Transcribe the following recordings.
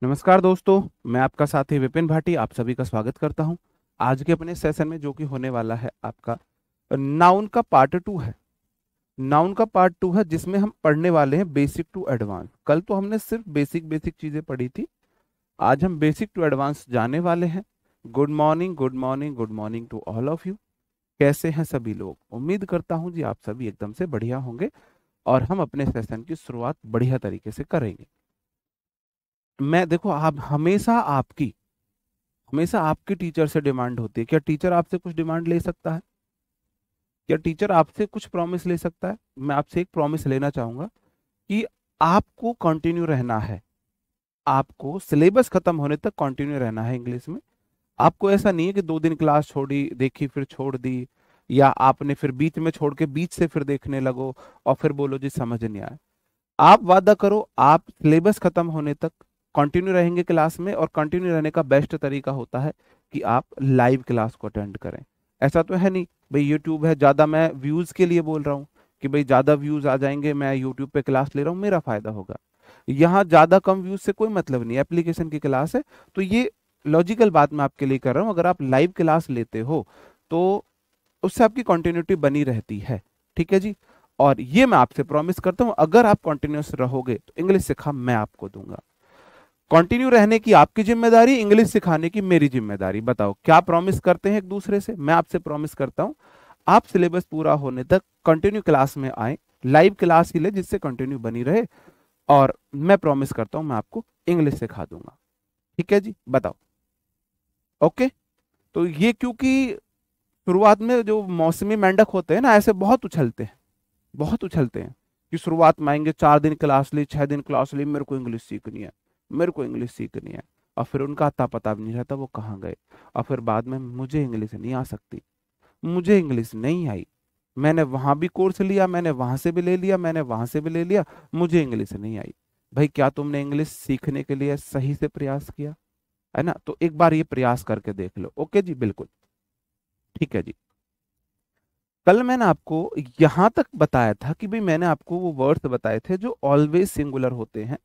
नमस्कार दोस्तों, मैं आपका साथी विपिन भाटी आप सभी का स्वागत करता हूं। आज के अपने सेशन में जो कि होने वाला है आपका नाउन का पार्ट टू है। नाउन का पार्ट टू है जिसमें हम पढ़ने वाले हैं बेसिक टू एडवांस। कल तो हमने सिर्फ बेसिक बेसिक चीजें पढ़ी थी। आज हम बेसिक टू एडवांस जाने वाले हैं। Good morning, good morning, good morning to all of you. कैसे हैं सभी लोग? उम्मीद करता हूं जी आप सभी एकदम से बढ़िया होंगे और हम अपने सेशन की शुरुआत बढ़िया तरीके से करेंगे। मैं देखो, आप हमेशा आपकी टीचर से डिमांड होती है। क्या टीचर आपसे कुछ डिमांड ले सकता है? क्या टीचर आपसे कुछ प्रॉमिस ले सकता है? मैं आपसे एक प्रॉमिस लेना चाहूंगा कि आपको कंटिन्यू रहना है। आपको सिलेबस खत्म होने तक कंटिन्यू रहना है इंग्लिश में। आपको ऐसा नहीं है कि 2 दिन क्लास छोड़ी, देखी, फिर छोड़ दी, या आपने फिर बीच में छोड़ के बीच से फिर देखने लगो और फिर बोलो जी समझ नहीं आया। आप वादा करो, आप सिलेबस खत्म होने तक कंटिन्यू रहेंगे क्लास में। और कंटिन्यू रहने का बेस्ट तरीका होता है कि आप लाइव क्लास को अटेंड करें। ऐसा तो है नहीं भाई यूट्यूब है, ज्यादा मैं व्यूज के लिए बोल रहा हूँ कि भाई ज्यादा व्यूज आ जाएंगे, मैं यूट्यूब पे क्लास ले रहा हूँ, मेरा फायदा होगा। यहाँ ज्यादा कम व्यूज से कोई मतलब नहीं, एप्लीकेशन की क्लास है। तो ये लॉजिकल बात मैं आपके लिए कर रहा हूँ। अगर आप लाइव क्लास लेते हो तो उससे आपकी कंटिन्यूटी बनी रहती है। ठीक है जी। और ये मैं आपसे प्रॉमिस करता हूं, अगर आप कंटिन्यूस रहोगे तो इंग्लिश सिखा मैं आपको दूंगा। कंटिन्यू रहने की आपकी जिम्मेदारी, इंग्लिश सिखाने की मेरी जिम्मेदारी। बताओ क्या प्रॉमिस करते हैं एक दूसरे से? मैं आपसे प्रॉमिस करता हूं आप सिलेबस पूरा होने तक कंटिन्यू क्लास में आए, लाइव क्लास ही ले जिससे कंटिन्यू बनी रहे। और मैं प्रॉमिस करता हूं मैं आपको इंग्लिश सिखा दूंगा। ठीक है जी, बताओ। ओके। तो ये क्योंकि शुरुआत में जो मौसमी मेंढक होते हैं ना, ऐसे बहुत उछलते हैं, बहुत उछलते हैं कि शुरुआत में आएंगे, 4 दिन क्लास ली, 6 दिन क्लास ली, मेरे को इंग्लिश सीखनी है, मेरे को इंग्लिश सीखनी है। और फिर उनका अता पता भी नहीं रहता वो कहाँ गए। और फिर बाद में मुझे इंग्लिश नहीं आ सकती, मुझे इंग्लिश नहीं आई, मैंने वहां भी कोर्स लिया, मैंने वहां से भी ले लिया, मैंने वहां से भी ले लिया, मुझे इंग्लिश नहीं आई। भाई क्या तुमने इंग्लिश सीखने के लिए सही से प्रयास किया? है ना? तो एक बार ये प्रयास करके देख लो। ओके जी, बिल्कुल। ठीक है जी। कल मैंने आपको यहां तक बताया था कि भाई मैंने आपको वो वर्ड्स बताए थे जो ऑलवेज सिंगुलर होते हैं,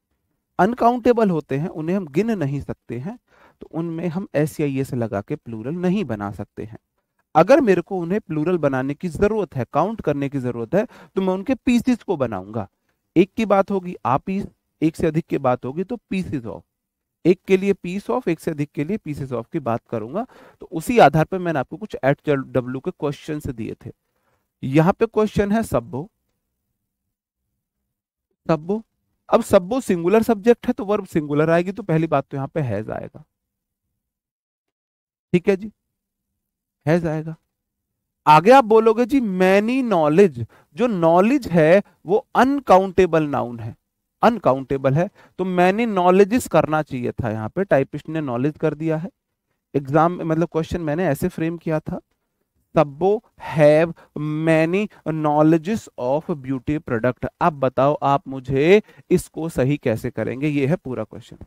अनकाउंटेबल होते हैं, उन्हें हम गिन नहीं सकते हैं। तो उनमें हम एस या एस लगा के प्लूरल नहीं बना सकते हैं। अगर मेरे को उन्हें प्लूरल बनाने की जरूरत है, काउंट करने की जरूरत है, तो मैं उनके पीसेस को बनाऊंगा। एक की बात होगी आ पीस, एक से अधिक की बात होगी तो पीसेस ऑफ। एक के लिए पीस ऑफ, एक से अधिक के लिए पीसेस ऑफ की बात करूंगा। तो उसी आधार पर मैंने आपको कुछ एच डब्ल्यू के क्वेश्चन दिए थे। यहाँ पे क्वेश्चन है सब्बो। सब्बो, अब सब्बो सिंगुलर सब्जेक्ट है तो वर्ब सिंगुलर आएगी, तो पहली बात तो यहाँ पे हैज आएगा। ठीक है जी, हैज आएगा। आगे आप बोलोगे जी मैनी नॉलेज। जो नॉलेज है वो अनकाउंटेबल नाउन है, अनकाउंटेबल है। तो मैनी नॉलेजेस करना चाहिए था, यहाँ पे टाइपिस्ट ने नॉलेज कर दिया है। एग्जाम मतलब क्वेश्चन मैंने ऐसे फ्रेम किया था, सब्बो have many knowledges of beauty product. अब बताओ आप मुझे इसको सही कैसे करेंगे, ये है पूरा क्वेश्चन।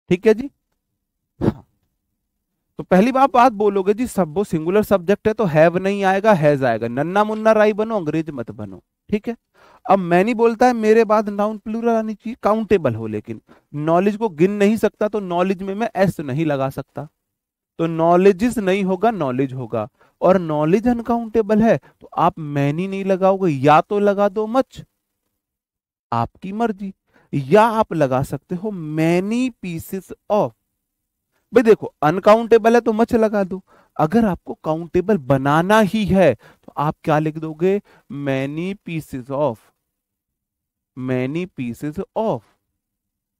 ठीक है जी। हाँ। तो पहली बात बोलोगे जी सब्बो सिंगुलर सब्जेक्ट है तो हैव नहीं आएगा, हैज आएगा। नन्ना मुन्ना राई बनो, अंग्रेज मत बनो। ठीक है। अब मैनी बोलता है मेरे बाद नाउन प्लूरल आनी चाहिए, काउंटेबल हो। लेकिन नॉलेज को गिन नहीं सकता, तो नॉलेज में मैं एस नहीं लगा सकता, तो नॉलेजेस नहीं होगा, नॉलेज होगा। और नॉलेज अनकाउंटेबल है तो आप मैनी नहीं लगाओगे, या तो लगा दो मच, आपकी मर्जी, या आप लगा सकते हो मैनी पीसेस ऑफ। भाई देखो, अनकाउंटेबल है तो मच लगा दो। अगर आपको काउंटेबल बनाना ही है तो आप क्या लिख दोगे? Many pieces of, many pieces of.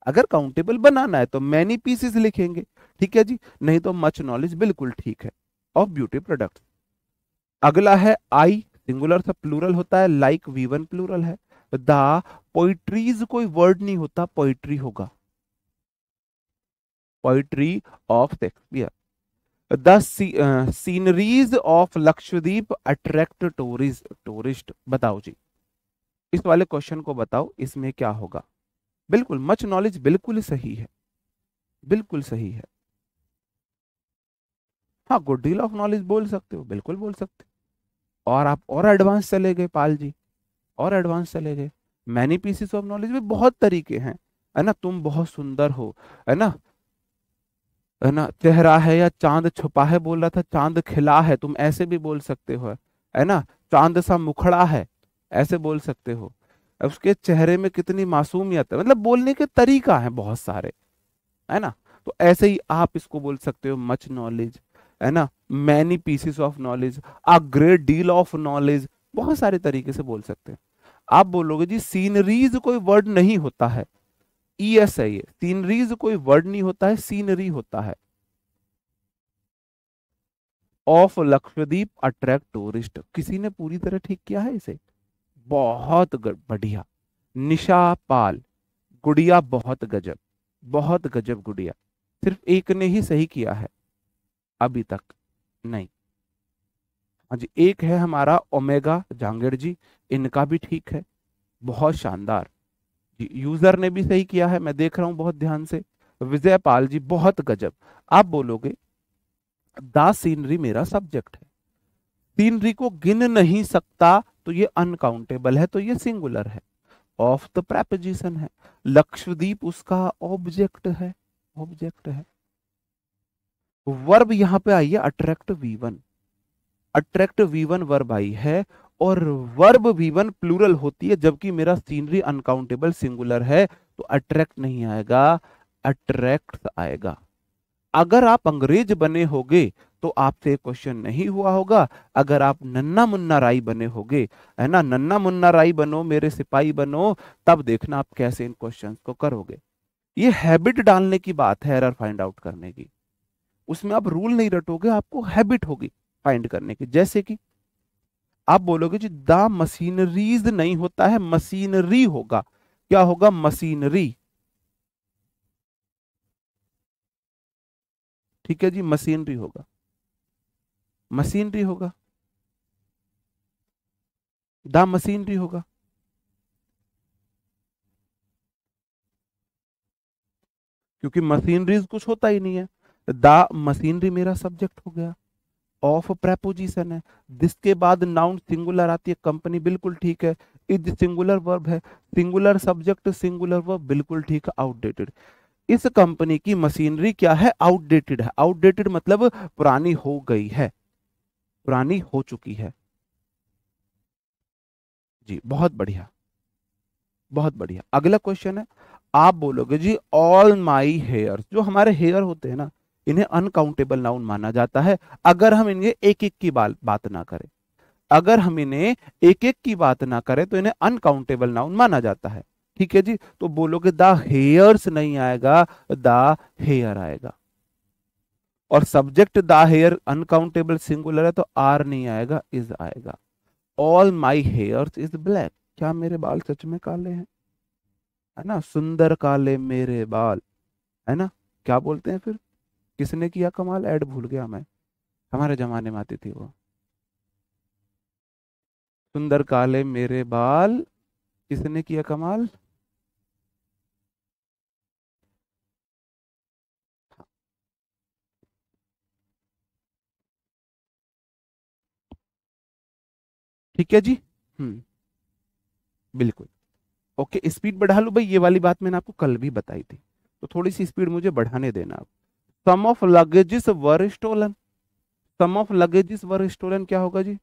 अगर काउंटेबल बनाना है तो मैनी पीसेस लिखेंगे। ठीक है जी, नहीं तो मच नॉलेज बिल्कुल ठीक है। Of beauty product. अगला है आई, सिंगुलर था, प्लूरल होता है, लाइक वी वन प्लूरल है। द पोइट्रीज कोई वर्ड नहीं होता, पोइट्री होगा, poetry of Shakespeare. The sceneries of Lakshadweep attract tourist. बताओ जी, इस वाले क्वेश्चन को बताओ, इसमें क्या होगा? बिल्कुल मच नॉलेज बिल्कुल सही है, बिल्कुल सही है। हाँ, गुड डील ऑफ नॉलेज बोल सकते हो, बिल्कुल बोल सकते हो। और आप और एडवांस चले गए पाल जी, और एडवांस चले गए, मैनी पीसेस ऑफ नॉलेज में बहुत तरीके हैं, है ना। तुम बहुत सुंदर हो, है ना, है ना, चेहरा है या चांद छुपा है, बोल रहा था चांद खिला है, तुम ऐसे भी बोल सकते हो, है ना। चांद सा मुखड़ा है, ऐसे बोल सकते हो। उसके चेहरे में कितनी मासूमियत है, मतलब बोलने के तरीका है बहुत सारे, है ना। तो ऐसे ही आप इसको बोल सकते हो मच नॉलेज, है ना, many pieces of knowledge, a great deal of knowledge, बहुत सारे तरीके से बोल सकते हैं। आप बोलोगे जी सीनरीज कोई वर्ड नहीं होता है, ईएस है ये, सीनरीज कोई वर्ड नहीं होता है, सीनरी होता है। ऑफ लक्षद्वीप अट्रैक्ट टूरिस्ट, किसी ने पूरी तरह ठीक किया है इसे, बहुत बढ़िया। निशा पाल, गुड़िया बहुत गजब, बहुत गजब गुड़िया, सिर्फ एक ने ही सही किया है अभी तक, नहीं। हाँ जी, एक है हमारा ओमेगा जांगड़ जी, इनका भी ठीक है, बहुत शानदार जी। यूजर ने भी सही किया है, मैं देख रहा हूं बहुत ध्यान से। विजय पाल जी बहुत गजब। आप बोलोगे द सीनरी मेरा सब्जेक्ट है, सीनरी को गिन नहीं सकता, तो ये अनकाउंटेबल है, तो ये सिंगुलर है। ऑफ द प्रेपोजिशन है, लक्षद्वीप उसका ऑब्जेक्ट है, ऑब्जेक्ट है। वर्ब यहां पे आई है attract V1, attract V1 verb I है, और वर्ब वी1 प्लूरल होती है, जबकि मेरा सीनरी अनकाउंटेबल सिंगुलर है, तो अट्रैक्ट नहीं आएगा, अट्रैक्ट आएगा। अगर आप अंग्रेज बने होगे तो आपसे क्वेश्चन नहीं हुआ होगा, अगर आप नन्ना मुन्ना राई बने होगे, है ना, नन्ना मुन्ना राई बनो, मेरे सिपाही बनो, तब देखना आप कैसे इन क्वेश्चंस को करोगे। ये हैबिट डालने की बात है एरर फाइंड आउट करने की, उसमें आप रूल नहीं रटोगे, आपको हैबिट होगी फाइंड करने की। जैसे कि आप बोलोगे जी द मशीनरीज नहीं होता है, मशीनरी होगा, क्या होगा, मशीनरी, ठीक है जी, मशीनरी होगा, मशीनरी होगा, द मशीनरी होगा। क्योंकि मशीनरीज कुछ होता ही नहीं है, द मशीनरी मेरा सब्जेक्ट हो गया। ऑफ प्रेपोजिशन है, दिस के बाद नाउन सिंगुलर आती है, कंपनी बिल्कुल ठीक है। इज सिंगुलर वर्ब है, सिंगुलर सब्जेक्ट सिंगुलर वर्ब बिल्कुल ठीक है। आउटडेटेड, इस कंपनी की मशीनरी क्या है, आउटडेटेड है। आउटडेटेड मतलब पुरानी हो गई है, पुरानी हो चुकी है जी। बहुत बढ़िया, बहुत बढ़िया। अगला क्वेश्चन है, आप बोलोगे जी ऑल माई हेयर, जो हमारे हेयर होते हैं ना, इन्हें अनकाउंटेबल नाउन माना जाता है, अगर हम इन्हें एक एक की बात ना करें, अगर हम इन्हें एक एक की बात ना करें तो इन्हें अनकाउंटेबल नाउन माना जाता है, ठीक है जी। तो बोलोगे द हेयर्स नहीं आएगा, द हेयर आएगा। और subject the hair uncountable singular है, तो आर नहीं आएगा, इज आएगा। All my hairs is black, क्या मेरे बाल सच में काले हैं, है ना, सुंदर काले मेरे बाल, है ना। क्या बोलते हैं फिर, किसने किया कमाल, ऐड भूल गया मैं, हमारे जमाने में आती थी वो, सुंदर काले मेरे बाल, किसने किया कमाल। ठीक है जी। हम्म, बिल्कुल। ओके, स्पीड बढ़ा लो भाई, ये वाली बात मैंने आपको कल भी बताई थी, तो थोड़ी सी स्पीड मुझे बढ़ाने देना आप। Some of luggages were stolen, some of luggages were stolen क्या होगा जी।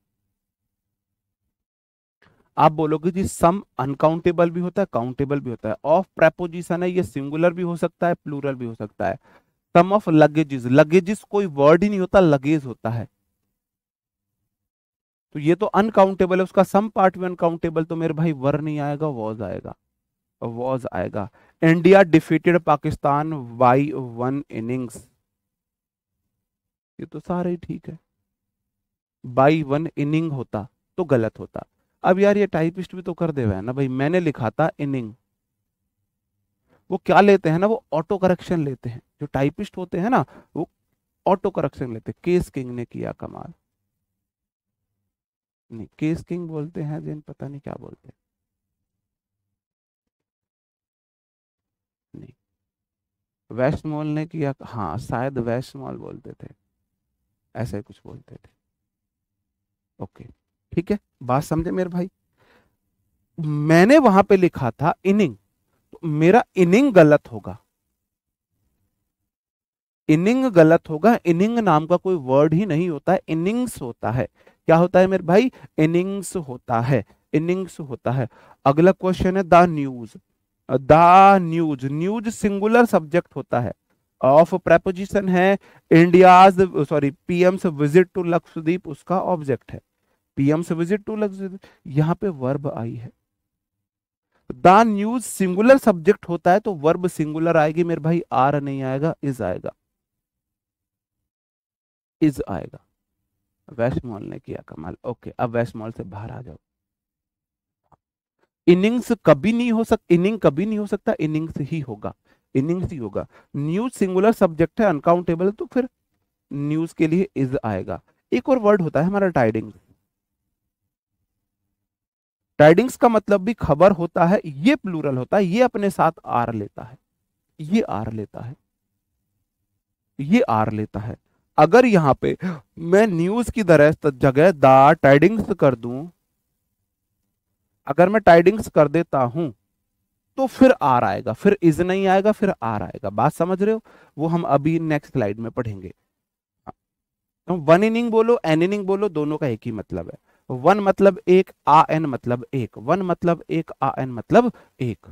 आप बोलोगे जी सम अनकाउंटेबल भी होता है, काउंटेबल भी होता है। ऑफ प्रेपोजिशन है, ये सिंगुलर भी हो सकता है, प्लूरल भी हो सकता है। सम ऑफ लगेजेस, लगेजेस कोई वर्ड ही नहीं होता, लगेज होता है, तो ये तो अनकाउंटेबल है, उसका सम पार्ट भी अनकाउंटेबल, तो मेरे भाई वर नहीं आएगा, वॉज आएगा, वॉज आएगा। India defeated Pakistan by 1 innings, ये तो सारे ही ठीक है, बाई 1 इनिंग होता तो गलत होता। अब यार ये टाइपिस्ट भी तो कर दे रहा है ना भाई, मैंने लिखा था इनिंग, वो क्या लेते हैं ना, वो ऑटो करेक्शन लेते हैं, जो टाइपिस्ट होते हैं ना, वो ऑटो करेक्शन लेते हैं। केस किंग ने किया कमाल, नहीं केस किंग बोलते हैं जिन, पता नहीं क्या बोलते हैं, नहीं, वेस्ट मॉल ने किया, हाँ शायद वेस्ट मॉल बोलते थे। ऐसा ही कुछ बोलते थे। ओके, ठीक है, बात समझे मेरे भाई। मैंने वहां पे लिखा था इनिंग, तो मेरा इनिंग गलत होगा, इनिंग गलत होगा। इनिंग नाम का कोई वर्ड ही नहीं होता है, इनिंग्स होता है। क्या होता है मेरे भाई? इनिंग्स होता है, इनिंग्स होता है। अगला क्वेश्चन है the news. The news, news singular subject होता है, ऑफ प्रेपोजिशन है, India's sorry PM's visit to Lakshadweep उसका ऑब्जेक्ट है। पीएम्स विजिट टू लक्षद्वीप, यहाँ पे वर्ब आई है। द न्यूज सिंगुलर सब्जेक्ट होता है तो वर्ब सिंगुलर आएगी मेरे भाई, आर नहीं आएगा, इज आएगा, इज आएगा। वेस्ट मॉल ने किया कमाल। ओके, अब वेस्ट मॉल से बाहर आ जाओ। इनिंग्स कभी नहीं हो सकता, इनिंग कभी नहीं हो सकता, इनिंग्स ही होगा, इनिंग्स ही होगा। न्यूज सिंगुलर सब्जेक्ट है, अनकाउंटेबल, तो फिर न्यूज के लिए इज आएगा। एक और वर्ड होता है हमारा टाइडिंग्स। टाइडिंग्स का मतलब भी खबर होता है, ये प्लूरल होता है, ये अपने साथ आर लेता है, ये आर लेता है, ये आर लेता है। अगर यहां पे मैं न्यूज की जगह द टाइडिंग्स कर दूं, अगर मैं टाइडिंग्स कर देता हूं तो फिर आर आएगा, फिर इज नहीं आएगा, फिर आर आएगा। बात समझ रहे हो? वो हम अभी नेक्स्ट स्लाइड में पढ़ेंगे। तो वन इनिंग बोलो, एन इनिंग बोलो, दोनों का एक ही मतलब है। वन मतलब एक, आ एन मतलब एक, वन मतलब एक, आ एन मतलब एक।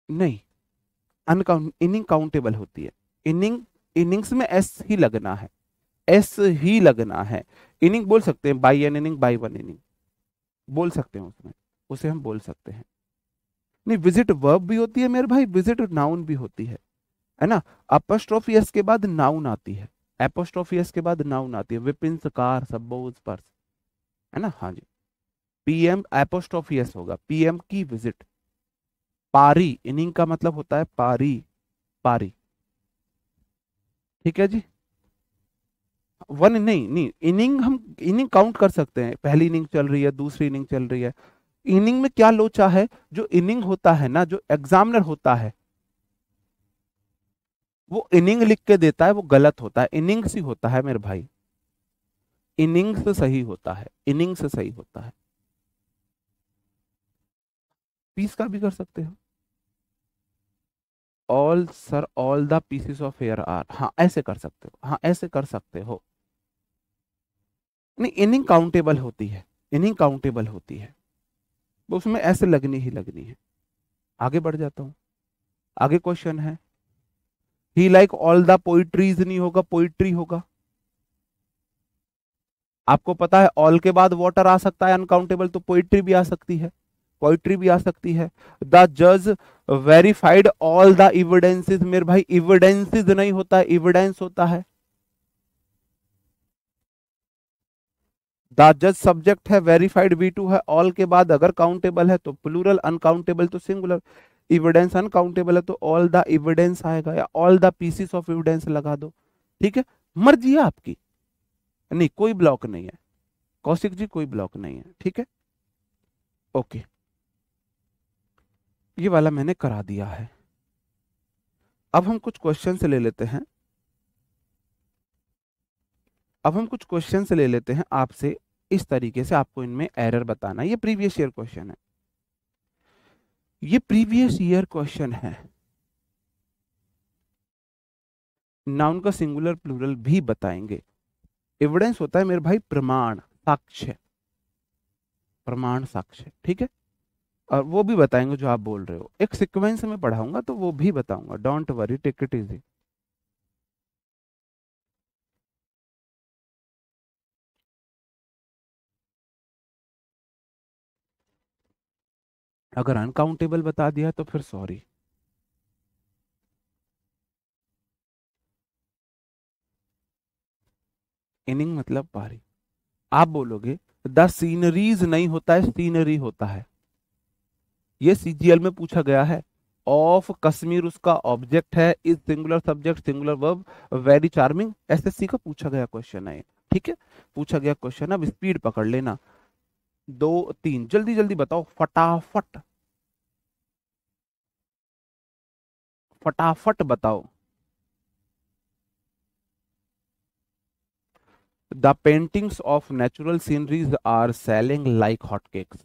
नहीं, अनकाउंट इनिंग काउंटेबल होती है। इनिंग, इनिंग्स में एस ही लगना है, एस ही लगना है। इनिंग बोल सकते हैं, by N inning, by one inning बोल सकते हैं उसमें, उसे हम बोल सकते हैं। नहीं, विजिट वर्ब भी होती है मेरे भाई, विजिट नाउन भी होती है ना। अपोस्ट्रोफी एस के बाद नाउन आती है, एपोस्ट्रोफी एस के बाद नाउन आती है, विपिन कार सब्बोज पर्स, है ना। हाँ जी, पीएम एपोस्ट्रोफी एस होगा, पीएम की विजिट। पारी, इनिंग का मतलब होता है पारी, पारी, ठीक है जी। वन नहीं, नहीं इनिंग, हम इनिंग काउंट कर सकते हैं, पहली इनिंग चल रही है, दूसरी इनिंग चल रही है। इनिंग में क्या लोचा है, जो इनिंग होता है ना, जो एग्जामिनर होता है वो इनिंग लिख के देता है, वो गलत होता है, इनिंग्स ही होता है मेरे भाई, इनिंग्स सही होता है, इनिंग्स सही होता है। पीस का भी कर सकते हो, all sir all the pieces of hair are, हाँ ऐसे कर सकते हो, हाँ ऐसे कर सकते हो। नहीं, इनिंग काउंटेबल होती है, इनिंग काउंटेबल होती है, वो उसमें ऐसे लगनी ही लगनी है। आगे बढ़ जाता हूँ, आगे क्वेश्चन है, ही लाइक ऑल द पोइट्रीज नहीं होगा, पोइट्री होगा। आपको पता है ऑल के बाद वाटर आ सकता है अनकाउंटेबल, तो पोइट्री भी आ सकती है, पोइट्री भी आ सकती है। द जज वेरीफाइड ऑल द इविडेंसेस, मेरे भाई इविडेंसेस नहीं होता है, इविडेंस होता है। द जज सब्जेक्ट है, वेरीफाइड V2 है, ऑल के बाद अगर काउंटेबल है तो प्लूरल, अनकाउंटेबल तो सिंगुलर। इविडेंस अनकाउंटेबल है तो ऑल द एविडेंस आएगा, या all the pieces of evidence लगा दो, ठीक है, मर्जी है आपकी। नहीं, कोई ब्लॉक नहीं है कौशिक जी, कोई ब्लॉक नहीं है, ठीक है। ओके, ये वाला मैंने करा दिया है। अब हम कुछ क्वेश्चन से ले लेते हैं, अब हम कुछ क्वेश्चन से ले लेते हैं आपसे, इस तरीके से आपको इनमें एरर बताना है। ये प्रीवियस ईयर क्वेश्चन है, ये प्रीवियस ईयर क्वेश्चन है। नाउन का सिंगुलर प्लूरल भी बताएंगे। एविडेंस होता है मेरे भाई प्रमाण, साक्ष्य, प्रमाण साक्ष्य, ठीक है। और वो भी बताएंगे जो आप बोल रहे हो, एक सीक्वेंस में पढ़ाऊंगा तो वो भी बताऊंगा, don't worry, take it easy. अगर अनकाउंटेबल बता दिया तो फिर सॉरी। इनिंग मतलब पारी। आप बोलोगे द सीनरीज नहीं होता है, सीनरी होता है, ये सीजीएल में पूछा गया है। ऑफ कश्मीर उसका ऑब्जेक्ट है, is singular subject, singular verb, very charming, SSC का पूछा गया क्वेश्चन है ये, ठीक है, पूछा गया क्वेश्चन। अब स्पीड पकड़ लेना, दो तीन जल्दी जल्दी बताओ, फटाफट, फटाफट बताओ। The paintings of natural sceneries are selling like hotcakes.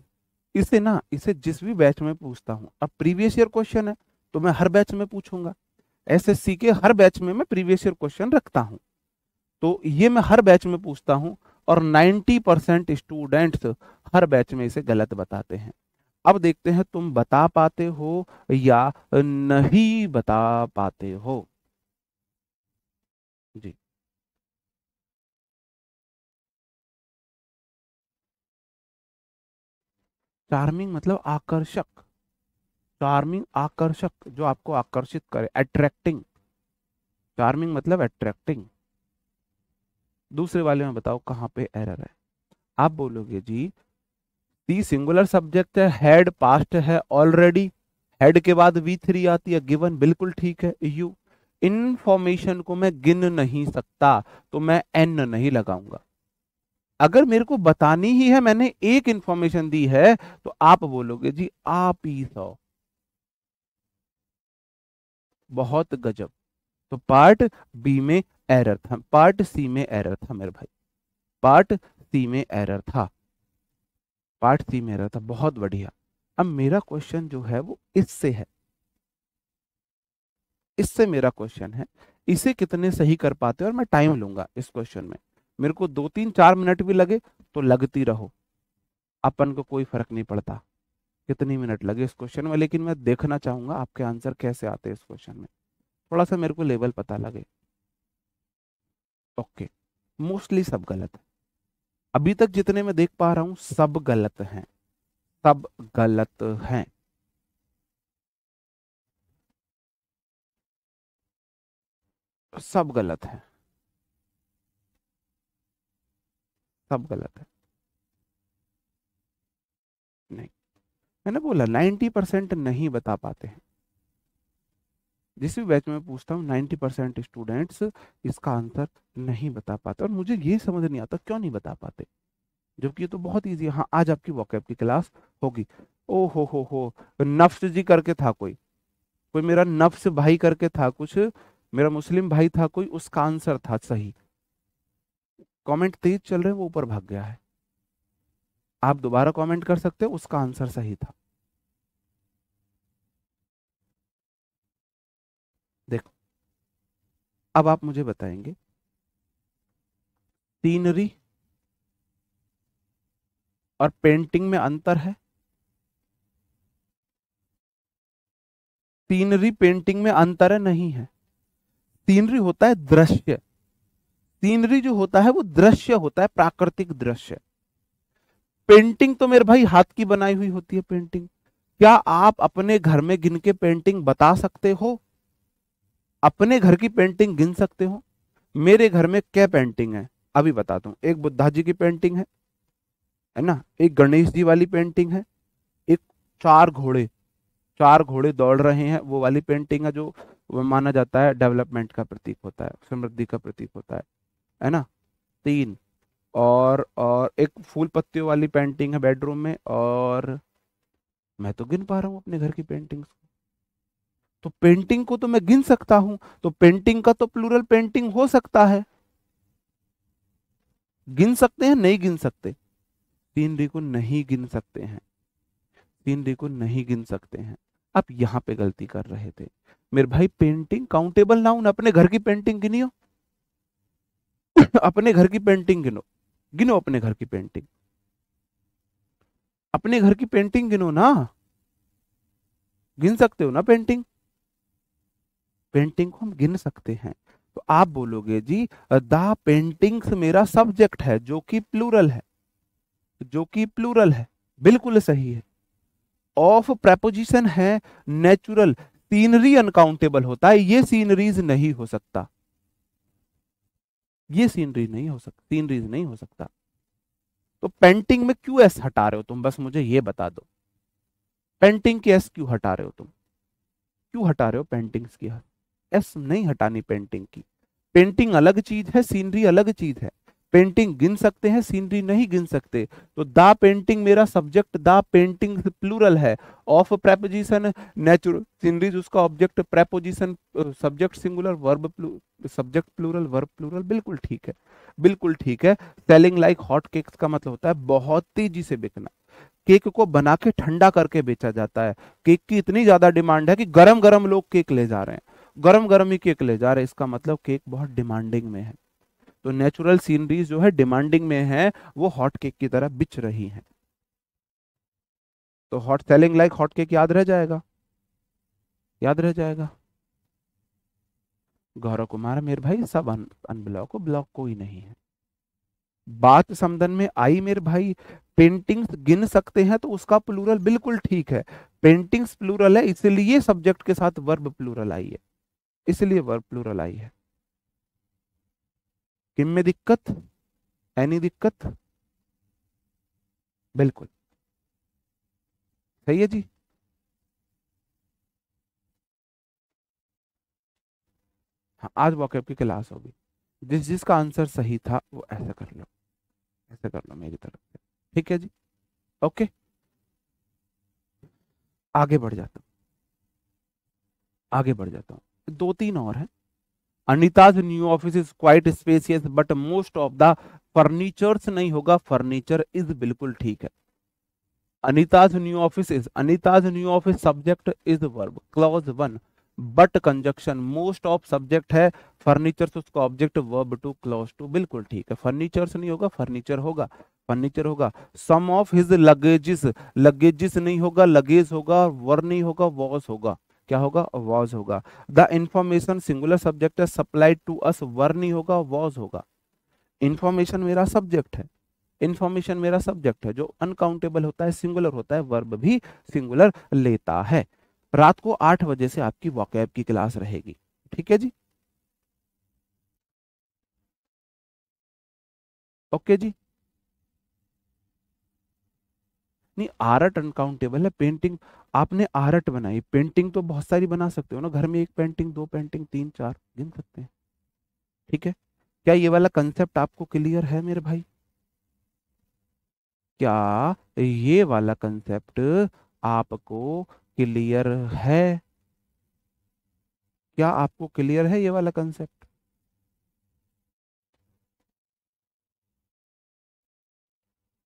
इसे जिस भी बैच में पूछता हूँ, अब प्रीवियस ईयर क्वेश्चन है तो मैं हर बैच में पूछूंगा, एसएससी के हर बैच में मैं प्रीवियस ईयर क्वेश्चन रखता हूँ, तो ये मैं हर बैच में पूछता हूँ और 90% स्टूडेंट्स हर बैच में इसे गलत बताते हैं। अब देखते हैं तुम बता पाते हो या नहीं बता पाते हो। जी, चार्मिंग मतलब आकर्षक, चार्मिंग आकर्षक, जो आपको आकर्षित करे, अट्रैक्टिंग। चार्मिंग मतलब अट्रैक्टिंग। दूसरे वाले में बताओ कहाँ पे एरर है। आप बोलोगे जी दी सिंगुलर सब्जेक्ट है, हेड पास्ट है ऑलरेडी, हेड के बाद V3 आती है, गिवन, बिल्कुल ठीक है। यू इंफॉर्मेशन को मैं गिन नहीं सकता तो मैं एन नहीं लगाऊंगा। अगर मेरे को बतानी ही है, मैंने एक इंफॉर्मेशन दी है, तो आप बोलोगे जी आप ही सौ, बहुत गजब। तो पार्ट बी में एरर था, पार्ट सी में एरर था मेरे भाई, पार्ट सी में एरर था, पार्ट सी में एरर था, बहुत बढ़िया। अब मेरा क्वेश्चन जो है वो इससे है, इससे मेरा क्वेश्चन है, इसे कितने सही कर पाते हो, और मैं टाइम लूंगा इस क्वेश्चन में, मेरे को 2 3 4 मिनट भी लगे तो लगती रहो, अपन को कोई फर्क नहीं पड़ता कितनी मिनट लगे इस क्वेश्चन में, लेकिन मैं देखना चाहूंगा आपके आंसर कैसे आते हैं इस क्वेश्चन में, थोड़ा सा मेरे को लेवल पता लगे। ओके, मोस्टली सब गलत है, अभी तक जितने मैं देख पा रहा हूं सब गलत हैं, सब गलत हैं। सब गलत है, सब गलत है। नहीं, मैंने बोला 90% नहीं बता पाते हैं, जिस भी बैच में पूछता हूँ 90% स्टूडेंट्स इसका आंसर नहीं बता पाते, और मुझे ये समझ नहीं आता क्यों नहीं बता पाते, जबकि ये तो बहुत इजी है। हाँ, आज आपकी वोकैब की क्लास होगी। ओ हो, नफ्स जी करके था कोई, कोई मेरा नफ्स भाई करके था कुछ, मेरा मुस्लिम भाई था कोई, उसका आंसर था सही। कमेंट तेज चल रहे हैं, वो ऊपर भाग गया है, आप दोबारा कमेंट कर सकते हो, उसका आंसर सही था। देखो, अब आप मुझे बताएंगे सीनरी और पेंटिंग में अंतर है? सीनरी पेंटिंग में अंतर है? नहीं है। सीनरी होता है दृश्य, सीनरी जो होता है वो दृश्य होता है, प्राकृतिक दृश्य। पेंटिंग तो मेरे भाई हाथ की बनाई हुई होती है पेंटिंग। क्या आप अपने घर में गिन के पेंटिंग बता सकते हो? अपने घर की पेंटिंग गिन सकते हो? मेरे घर में क्या पेंटिंग है अभी बताता हूँ, एक बुद्धा जी की पेंटिंग है ना, एक गणेश जी वाली पेंटिंग है, एक चार घोड़े, चार घोड़े दौड़ रहे हैं वो वाली पेंटिंग है, जो वो माना जाता है डेवलपमेंट का प्रतीक होता है, समृद्धि का प्रतीक होता है ना, तीन। और एक फूल पत्तियों वाली पेंटिंग है बेडरूम में, और मैं तो गिन पा रहा हूँ अपने घर की पेंटिंग्स को, तो पेंटिंग को तो मैं गिन सकता हूं, तो पेंटिंग का तो प्लूरल पेंटिंग हो सकता है। गिन सकते हैं, नहीं गिन सकते? सीनरी को नहीं गिन सकते हैं, सीनरी को नहीं गिन सकते हैं। आप यहां पे गलती कर रहे थे मेरे भाई, पेंटिंग काउंटेबल नाउन, अपने घर की पेंटिंग गिनियो, अपने घर की पेंटिंग गिनो, गिनो अपने घर की पेंटिंग, अपने घर की पेंटिंग गिनो ना, गिन सकते हो ना पेंटिंग, पेंटिंग को हम गिन सकते हैं। तो आप बोलोगे जी द पेंटिंग्स मेरा सब्जेक्ट है जो कि प्लूरल है, जो कि प्लूरल है, बिल्कुल सही है। ऑफ प्रेपोजिशन है नेचुरल, सीनरी अनकाउंटेबल होता है, ये सीनरीज नहीं हो सकता, ये सीनरी नहीं हो सकता, सीनरीज नहीं हो सकता। तो पेंटिंग में क्यों एस हटा रहे हो तुम, बस मुझे ये बता दो, पेंटिंग की एस क्यों हटा रहे हो तुम, क्यों हटा रहे हो पेंटिंग्स की एस नहीं हटानी पेंटिंग की, पेंटिंग अलग चीज है, सीनरी अलग चीज है। पेंटिंग गिन सकते हैं, सीनरी नहीं गिन सकते। तो द पेंटिंग मेरा सब्जेक्ट, द पेंटिंग प्लूरल है। ऑफ प्रेपोजिशन नेचुरल, सीनरीज उसका object, preposition subject singular, verb subject plural, verb plural, बिल्कुल ठीक है, बिल्कुल ठीक है। सेलिंग लाइक हॉट केक्स का मतलब होता है बहुत तेजी से बिकना। केक को बना के ठंडा करके बेचा जाता है। केक की इतनी ज्यादा डिमांड है कि गरम गरम लोग केक ले जा रहे हैं, गरम गरम ही केक ले जा रहे हैं, इसका मतलब केक बहुत डिमांडिंग में है। तो नेचुरल सीनरीज जो है डिमांडिंग में है, वो हॉट केक की तरह बिच रही हैं। तो hot selling like hot cake याद रह जाएगा, याद रह जाएगा। गौरव कुमार मेरे भाई सब अनब्लॉक हो, ब्लॉक कोई नहीं है। बात समझन में आई मेरे भाई। पेंटिंग्स गिन सकते हैं तो उसका प्लूरल बिल्कुल ठीक है, पेंटिंग्स प्लूरल है इसलिए सब्जेक्ट के साथ वर्ब प्लूरल आई है, इसलिए वर्ब प्लूरल आई है। किम में दिक्कत, एनी दिक्कत? बिल्कुल सही है जी। हाँ, आज वॉकैब की क्लास होगी, जिस जिसका आंसर सही था वो ऐसा कर लो, ऐसा कर लो मेरी तरफ से, ठीक है जी। ओके, आगे बढ़ जाता हूँ, आगे बढ़ जाता हूँ, दो तीन और हैं। Anita's new office is quite spacious but most of the furnitures नहीं होगा, फर्नीचर इज बिल्कुल ठीक है। Anita's new office is, Anita's new office subject is verb, clause one, but conjunction most of subject है, फर्नीचर उसका object, verb two, clause two, बिल्कुल ठीक है। फर्नीचर्स नहीं होगा, फर्नीचर होगा, फर्नीचर होगा। सम ऑफ हिज लगेजेस, लगेजेस नहीं होगा, लगेज होगा, वर नहीं होगा, वॉज होगा, क्या होगा, वॉज होगा। द इंफॉर्मेशन सिंगुलर सब्जेक्ट है, सप्लाइड टू अस, वर नहीं होगा, वॉज होगा। इंफॉर्मेशन मेरा सब्जेक्ट है, इंफॉर्मेशन मेरा सब्जेक्ट है, जो अनकाउंटेबल होता है, सिंगुलर होता है, वर्ब भी सिंगुलर लेता है। रात को 8 बजे से आपकी वॉकैब की क्लास रहेगी, ठीक है जी। ओके जी। नहीं, आर्ट अनकाउंटेबल है, पेंटिंग आपने आर्ट बनाई, पेंटिंग तो बहुत सारी बना सकते हो ना घर में, एक पेंटिंग, दो पेंटिंग, तीन चार गिन सकते हैं, ठीक है। क्या ये वाला कंसेप्ट आपको क्लियर है मेरे भाई? क्या ये वाला कंसेप्ट आपको क्लियर है? क्या आपको क्लियर है ये वाला कंसेप्ट?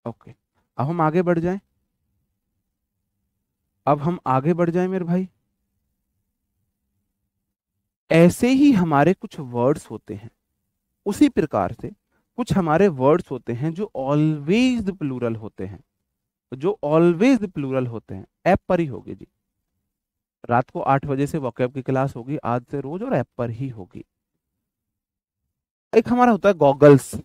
ओके, अब हम आगे बढ़ जाएं, अब हम आगे बढ़ जाएं मेरे भाई। ऐसे ही हमारे कुछ वर्ड्स होते हैं, उसी प्रकार से कुछ हमारे वर्ड्स होते हैं जो ऑलवेज प्लूरल होते हैं, जो ऑलवेज प्लूरल होते हैं। ऐप पर ही होगी जी, रात को 8 बजे से वोकैब की क्लास होगी आज से रोज, और ऐप पर ही होगी। एक हमारा होता है गॉगल्स,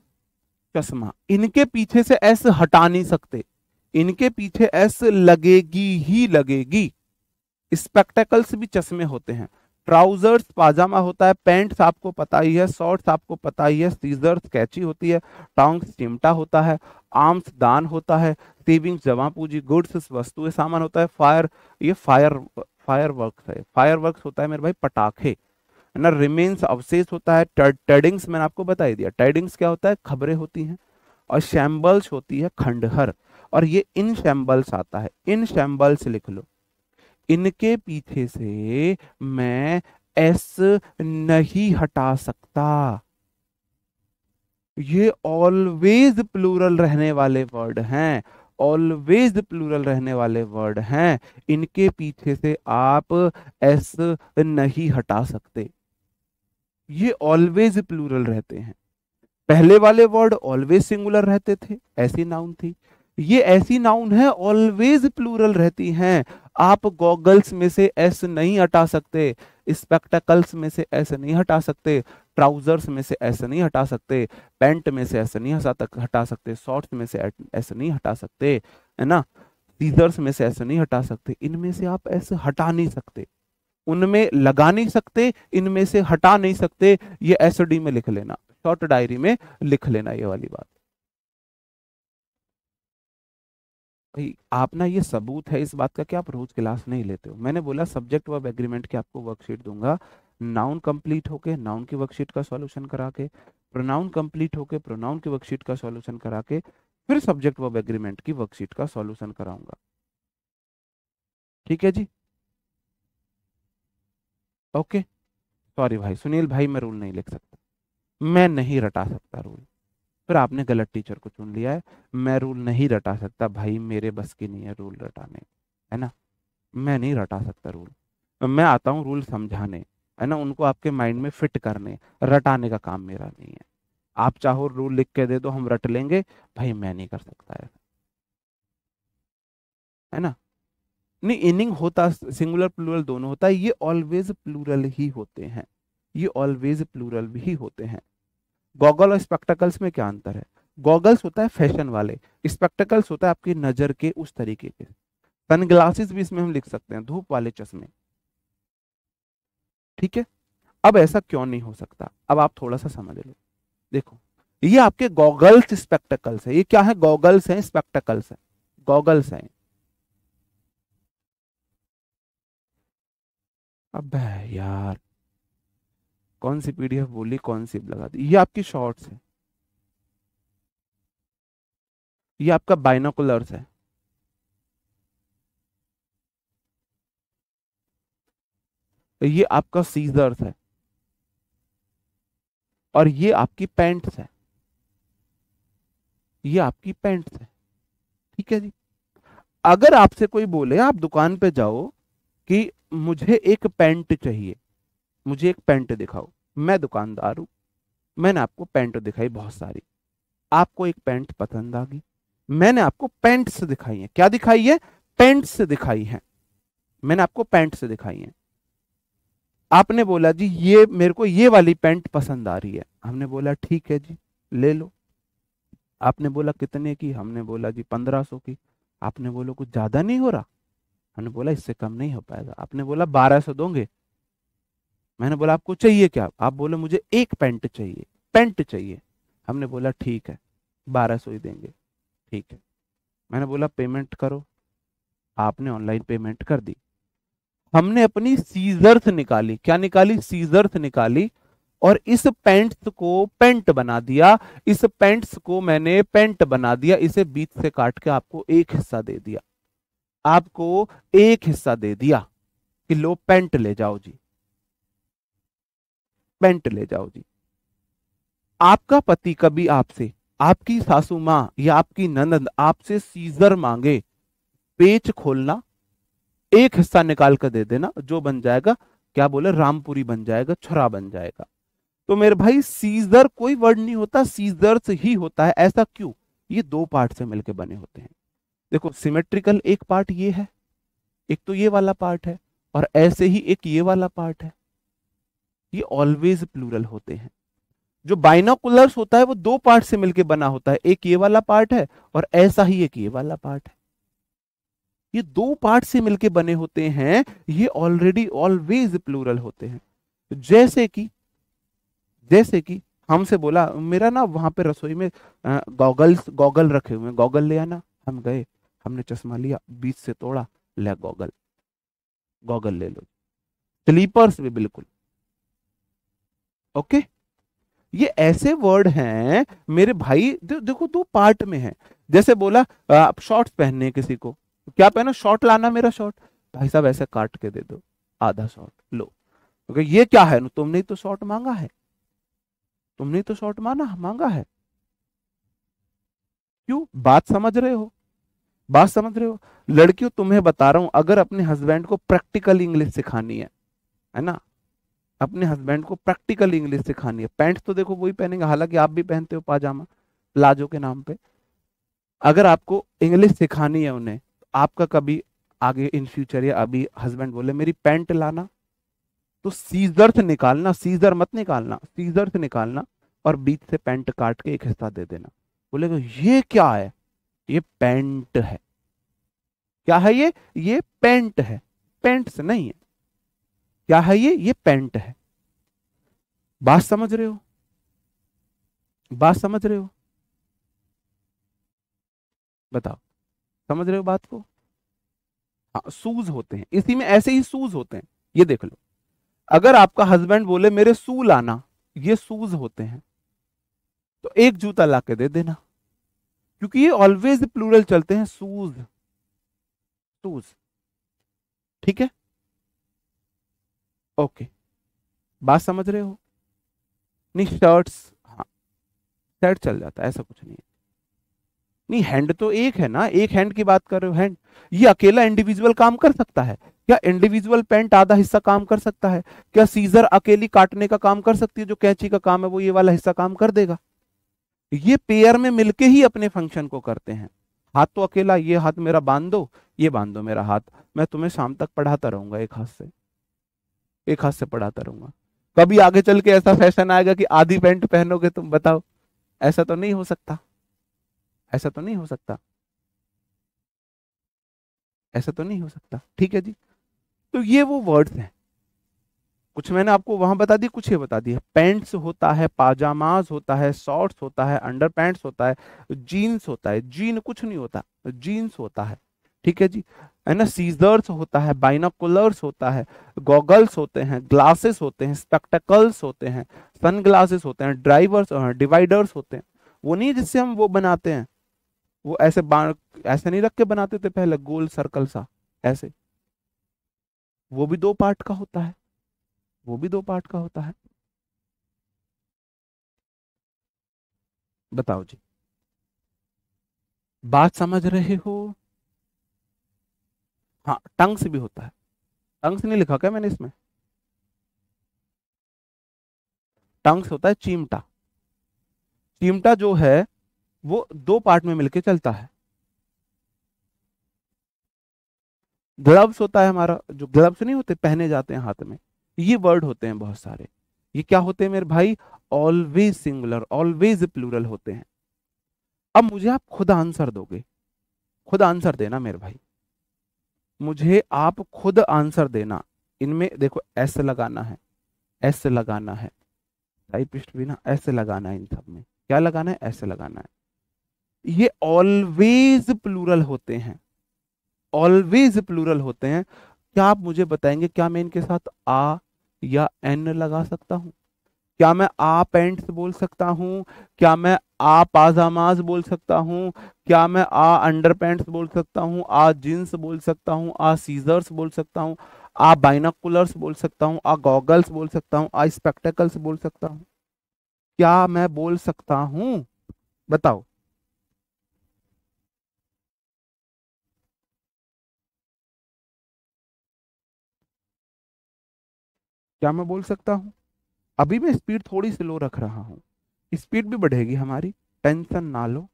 चश्मा, इनके पीछे से एस हटा नहीं सकते, इनके पीछे एस लगेगी ही लगेगी। स्पेक्टेकल्स भी चश्मे होते हैं। ट्राउजर्स पाजामा होता है, पैंट्स आपको पता ही है, शॉर्ट्स आपको पता ही है, सीजर्स कैची होती है, टोंग्स चिमटा होता है, आर्म्स दान होता है, सेविंग्स जमा पूंजी, गुड्स वस्तुएं सामान होता है, फायर ये फायर वर्क्स है, फायर वर्क्स होता है मेरे भाई पटाखे, है ना। रिमेन्स अवशेष होता है, टेडिंग्स मैंने आपको बता ही दिया, टेडिंग्स क्या होता है, खबरें होती हैं। और शैम्बल्स होती है खंडहर, और ये इन शैम्बल्स आता है, इन शैम्बल्स लिख लो। इनके पीछे से मैं एस नहीं हटा सकता, ये ऑलवेज प्लूरल रहने वाले वर्ड हैं, ऑलवेज प्लूरल रहने वाले वर्ड हैं, इनके पीछे से आप एस नहीं हटा सकते, ये ऑलवेज प्लूरल रहते हैं। पहले वाले वर्ड ऑलवेज सिंगुलर रहते थे, ऐसी नाउन थी, ये ऐसी नाउन है ऑलवेज प्लूरल रहती हैं। आप गॉगल्स में से एस नहीं हटा सकते, स्पेक्टेकल्स में से एस नहीं हटा सकते, ट्राउजर्स में से एस नहीं हटा सकते, पैंट में से एस नहीं हटा सकते, शॉर्ट्स में से एस नहीं हटा सकते, है ना, सीजर्स में से एस नहीं हटा सकते, इनमें से आप एस हटा नहीं सकते, उनमें लगा नहीं सकते, इनमें से हटा नहीं सकते। ये एसडी में लिख लेना, शॉर्ट डायरी में लिख लेना ये वाली बात। भाई आप ना, ये सबूत है इस बात का कि आप रोज क्लास नहीं लेते हो। मैंने बोला सब्जेक्ट वर्ब एग्रीमेंट की आपको वर्कशीट दूंगा, नाउन कंप्लीट होके नाउन की वर्कशीट का सॉल्यूशन करा के, प्रोनाउन कंप्लीट होके प्रोनाउन की वर्कशीट का सॉल्यूशन करा के फिर सब्जेक्ट वर्ब एग्रीमेंट की वर्कशीट का सॉल्यूशन कराऊंगा। ठीक है जी, ओके। सॉरी भाई सुनील भाई, मैं रूल नहीं लिख सकता, मैं नहीं रटा सकता रूल। फिर आपने गलत टीचर को चुन लिया है। मैं रूल नहीं रटा सकता भाई, मेरे बस की नहीं है रूल रटाने, है ना। मैं नहीं रटा सकता रूल, मैं आता हूँ रूल समझाने, है ना, उनको आपके माइंड में फिट करने, रटाने का काम मेरा नहीं है। आप चाहो रूल लिख के दे दो, हम रट लेंगे, भाई मैं नहीं कर सकता है ना। नहीं, इनिंग होता सिंगुलर प्लूरल दोनों होता है, ये ऑलवेज प्लूरल ही होते हैं, ये ऑलवेज प्लूरल भी होते हैं। गॉगल और स्पेक्टेकल्स में क्या अंतर है? गॉगल्स होता है फैशन वाले, स्पेक्टेकल्स होता है आपकी नजर के उस तरीके के। सनग्लासेस भी इसमें हम लिख सकते हैं, धूप वाले चश्मे। ठीक है, अब ऐसा क्यों नहीं हो सकता, अब आप थोड़ा सा समझ लो। देखो, ये आपके गॉगल्स स्पेक्टेकल्स है, ये क्या है, गॉगल्स हैं स्पेक्टेकल्स है, गॉगल्स हैं। अब यार, कौन सी पीडीएफ बोली, कौन सी लगा दी, ये आपकी शॉर्ट्स है, ये आपका बाइनोकुलर्स है, ये आपका सीजर्स है, और ये आपकी पैंट्स है, ये आपकी पैंट्स है। ठीक है जी। अगर आपसे कोई बोले, आप दुकान पे जाओ कि मुझे एक पैंट चाहिए, मुझे एक पैंट दिखाओ, मैं दुकानदार हूं, मैंने आपको पैंट दिखाई बहुत सारी, आपको एक पैंट पसंद आ गई, मैंने आपको पैंट्स दिखाई है, क्या दिखाई है, पैंट्स दिखाई है, मैंने आपको पैंट्स दिखाई है। आपने बोला जी ये मेरे को ये वाली पैंट पसंद आ रही है, हमने बोला ठीक है जी ले लो। आपने बोला कितने की, हमने बोला जी 1500 की। आपने बोला कुछ ज्यादा नहीं हो रहा, हमने बोला इससे कम नहीं हो पाएगा। आपने बोला 1200 दोगे। मैंने बोला आपको चाहिए क्या, आप बोले मुझे एक पैंट चाहिए, पैंट चाहिए। हमने बोला ठीक है 1200 ही देंगे, ठीक है। मैंने बोला पेमेंट करो, आपने ऑनलाइन पेमेंट कर दी। हमने अपनी सीजर्स निकाली, क्या निकाली, सीजर्स निकाली, और इस पैंट्स को पेंट बना दिया, इस पैंट्स को मैंने पेंट बना दिया, इसे बीच से काट के आपको एक हिस्सा दे दिया, आपको एक हिस्सा दे दिया कि लो पेंट ले जाओ जी, पेंट ले जाओ जी। आपका पति कभी आपसे, आपकी सासू मां या आपकी ननद आपसे सीजर मांगे, पेच खोलना, एक हिस्सा निकाल कर दे देना, जो बन जाएगा क्या बोले, रामपुरी बन जाएगा, छुरा बन जाएगा। तो मेरे भाई सीजर कोई वर्ड नहीं होता, सीजर्स ही होता है। ऐसा क्यों, ये दो पार्ट से मिलकर बने होते हैं। देखो सिमेट्रिकल एक पार्ट ये है, एक तो ये वाला पार्ट है, और ऐसे ही एक ये वाला पार्ट है, ये ऑलवेज प्लूरल होते हैं। जो बाइनोकुलर्स होता है वो दो पार्ट से मिलकर बना होता है, एक ये वाला पार्ट है और ऐसा ही एक ये वाला पार्ट है, ये दो पार्ट से मिलकर बने होते हैं, ये ऑलरेडी ऑलवेज प्लूरल होते हैं। जैसे कि, जैसे कि हमसे बोला, मेरा ना वहां पे रसोई में गॉगल रखे हुए हैं, गॉगल ले आना। हम गए, हमने चश्मा लिया, बीच से तोड़ा, ले गॉगल, गॉगल ले लो। स्लीपर्स भी बिल्कुल ओके। ये ऐसे वर्ड हैं मेरे भाई, देखो दो पार्ट में है। जैसे बोला आप शॉर्ट्स पहनने किसी को, क्या पहना, शॉर्ट लाना मेरा शॉर्ट, भाई साहब ऐसे काट के दे दो, आधा शॉर्ट लो, क्योंकि ये क्या है, तुमने ही तो शॉर्ट मांगा है, तुमने ही तो शॉर्ट मांगा है। क्यों, बात समझ रहे हो, बात समझ रहे हो। लड़कियों तुम्हें बता रहा हूं, अगर अपने हस्बैंड को प्रैक्टिकल इंग्लिश सिखानी है ना, अपने हस्बैंड को प्रैक्टिकल इंग्लिश सिखानी है, पैंट तो देखो वही पहनेंगे, हालांकि आप भी पहनते हो पाजामा प्लाजो के नाम पे। अगर आपको इंग्लिश सिखानी है उन्हें, आपका कभी आगे इन फ्यूचर या अभी हस्बैंड बोले मेरी पैंट लाना, तो सीजर्स निकालना, सीजर मत निकालना, सीजर्स निकालना, और बीच से पैंट काट के एक हिस्सा दे देना। बोलेगा ये क्या है, ये पैंट है। क्या है ये पैंट है, पैंट से नहीं है। क्या है ये पैंट है। बात समझ रहे हो, बात समझ रहे हो, बताओ, समझ रहे हो बात को। हाँ, शूज होते हैं, इसी में ऐसे ही शूज होते हैं, ये देख लो। अगर आपका हस्बैंड बोले मेरे शू लाना, ये शूज होते हैं, तो एक जूता ला के दे देना, क्योंकि ये ऑलवेज प्लूरल चलते हैं, शूज, शूज। ठीक है, ओके, बात समझ रहे हो? नहीं शर्ट्स, हाँ शर्ट चल जाता है, ऐसा कुछ नहीं है। नहीं हैंड तो एक है ना, एक हैंड की बात कर रहे हो, हैंड। ये अकेला इंडिविजुअल काम कर सकता है क्या? इंडिविजुअल पेंट आधा हिस्सा काम कर सकता है क्या? सीजर अकेली काटने का काम कर सकती है, जो कैंची का काम है वो ये वाला हिस्सा काम कर देगा? ये पेयर में मिलके ही अपने फंक्शन को करते हैं। हाथ तो अकेला, ये हाथ मेरा बांध दो, ये बांध दो मेरा हाथ, मैं तुम्हें शाम तक पढ़ाता रहूंगा एक हाथ से, एक हाथ से पढ़ाता रहूंगा। कभी आगे चल के ऐसा फैशन आएगा कि आधी पैंट पहनोगे तुम, बताओ? ऐसा तो नहीं हो सकता, ऐसा तो नहीं हो सकता, ऐसा तो नहीं हो सकता। ठीक है जी, तो ये वो वर्ड्स हैं, कुछ मैंने आपको वहां बता दी, कुछ ये बता दिया। पैंट्स होता है, पाजामाज होता है, शॉर्ट्स होता है, अंडर पैंट्स होता है, जीन्स होता है, जीन कुछ नहीं होता, जीन्स होता है। ठीक है जी, है ना। सीजर्स होता है, बाइनोकुलर्स होता है, गॉगल्स होते हैं, ग्लासेस होते हैं, स्पेक्टेकल्स होते हैं, सन ग्लासेस होते हैं, ड्राइवर्स डिवाइडर्स होते हैं। वो नहीं जिससे हम वो बनाते हैं, वो ऐसे ऐसे नहीं रख के बनाते थे पहले, गोल सर्कल सा ऐसे, वो भी दो पार्ट का होता है, वो भी दो पार्ट का होता है। बताओ जी, बात समझ रहे हो? हाँ टंग से भी होता है, टंग से नहीं लिखा क्या मैंने इसमें? टंग से होता है चिमटा, चिमटा जो है वो दो पार्ट में मिलके चलता है। ग्लव्स होता है हमारा, जो ग्लव्स नहीं होते पहने जाते हैं हाथ में, ये वर्ड होते हैं बहुत सारे। ये क्या होते हैं मेरे भाई? ऑलवेज सिंगुलर, ऑलवेज प्लूरल होते हैं। अब मुझे आप खुद आंसर दोगे, खुद आंसर देना मेरे भाई, मुझे आप खुद आंसर देना। इनमें देखो एस लगाना है, एस लगाना है, टाइपिस्ट भी ना ऐसे लगाना है, इन सब में क्या लगाना है? ऐसे लगाना है। ये ऑलवेज प्लूरल होते हैं, ऑलवेज प्लूरल होते हैं। क्या आप मुझे बताएंगे क्या मैं इनके साथ आ या एन लगा सकता हूं? क्या मैं आ पेंट्स बोल सकता हूं? क्या मैं आ पाजामाज बोल सकता हूं? क्या मैं आ अंडर पैंट्स बोल सकता हूं? आ जींस बोल सकता हूं? आ सीजर्स बोल सकता हूं? आ बाइनोकुलर्स बोल सकता हूं? आ गॉगल्स बोल सकता हूं? आ स्पेक्टेकल्स बोल सकता हूं? क्या मैं बोल सकता हूं? बताओ। क्या मैं बोल सकता हूं? अभी मैं स्पीड थोड़ी सी लो रख रहा हूं, स्पीड भी बढ़ेगी हमारी, टेंशन ना लो,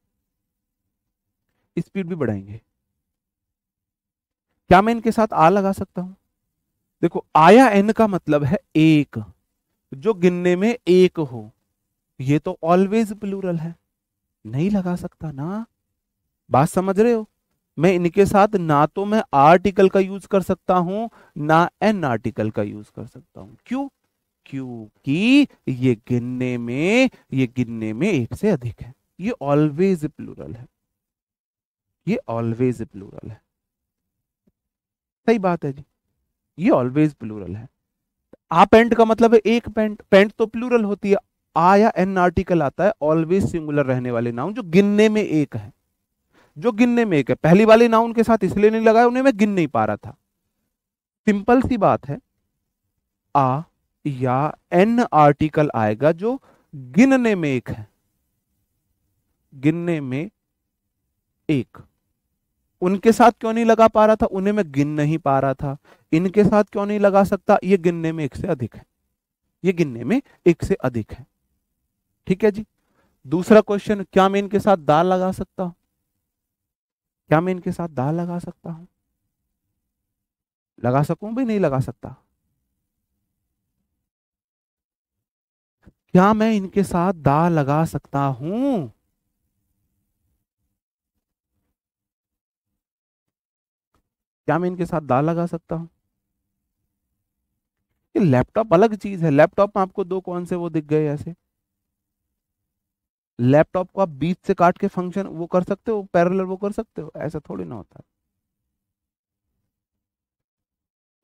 स्पीड भी बढ़ाएंगे। क्या मैं इनके साथ आ लगा सकता हूं? देखो आया एन का मतलब है एक, जो गिनने में एक हो, ये तो ऑलवेज प्लूरल है, नहीं लगा सकता ना। बात समझ रहे हो? मैं इनके साथ ना तो मैं आर्टिकल का यूज कर सकता हूं, ना एन आर्टिकल का यूज कर सकता हूं। क्यों? क्योंकि ये गिनने में एक से अधिक है, ये ऑलवेज प्लूरल है, ये ऑलवेज प्लूरल है। सही बात है जी, ये ऑलवेज प्लूरल है। आ पेंट का मतलब है एक पेंट, पेंट तो प्लूरल होती है। आ या एन आर्टिकल आता है ऑलवेज सिंगुलर रहने वाले नाउन, जो गिनने में एक है, जो गिनने में एक है। पहली वाले नाउन के साथ इसलिए नहीं लगाया, उन्हें मैं गिन नहीं पा रहा था। सिंपल सी बात है, आ या एन आर्टिकल आएगा जो गिनने में एक है, गिनने में एक। उनके साथ क्यों नहीं लगा पा रहा था? उन्हें मैं गिन नहीं पा रहा था। इनके साथ क्यों नहीं लगा सकता? ये गिनने में एक से अधिक है, ये गिनने में एक से अधिक है। ठीक है जी। दूसरा क्वेश्चन, क्या मैं इनके साथ दाल लगा सकता हूं? क्या मैं इनके साथ दाल लगा सकता हूं? लगा सकूं भी, नहीं लगा सकता? क्या मैं इनके साथ दाल लगा सकता हूं? क्या मैं इनके साथ दाल लगा सकता हूं? ये लैपटॉप अलग चीज है, लैपटॉप में आपको दो कौन से वो दिख गए ऐसे? लैपटॉप को आप बीच से काट के फंक्शन वो कर सकते हो, पैरेलल वो कर सकते हो, ऐसा थोड़ी ना होता है।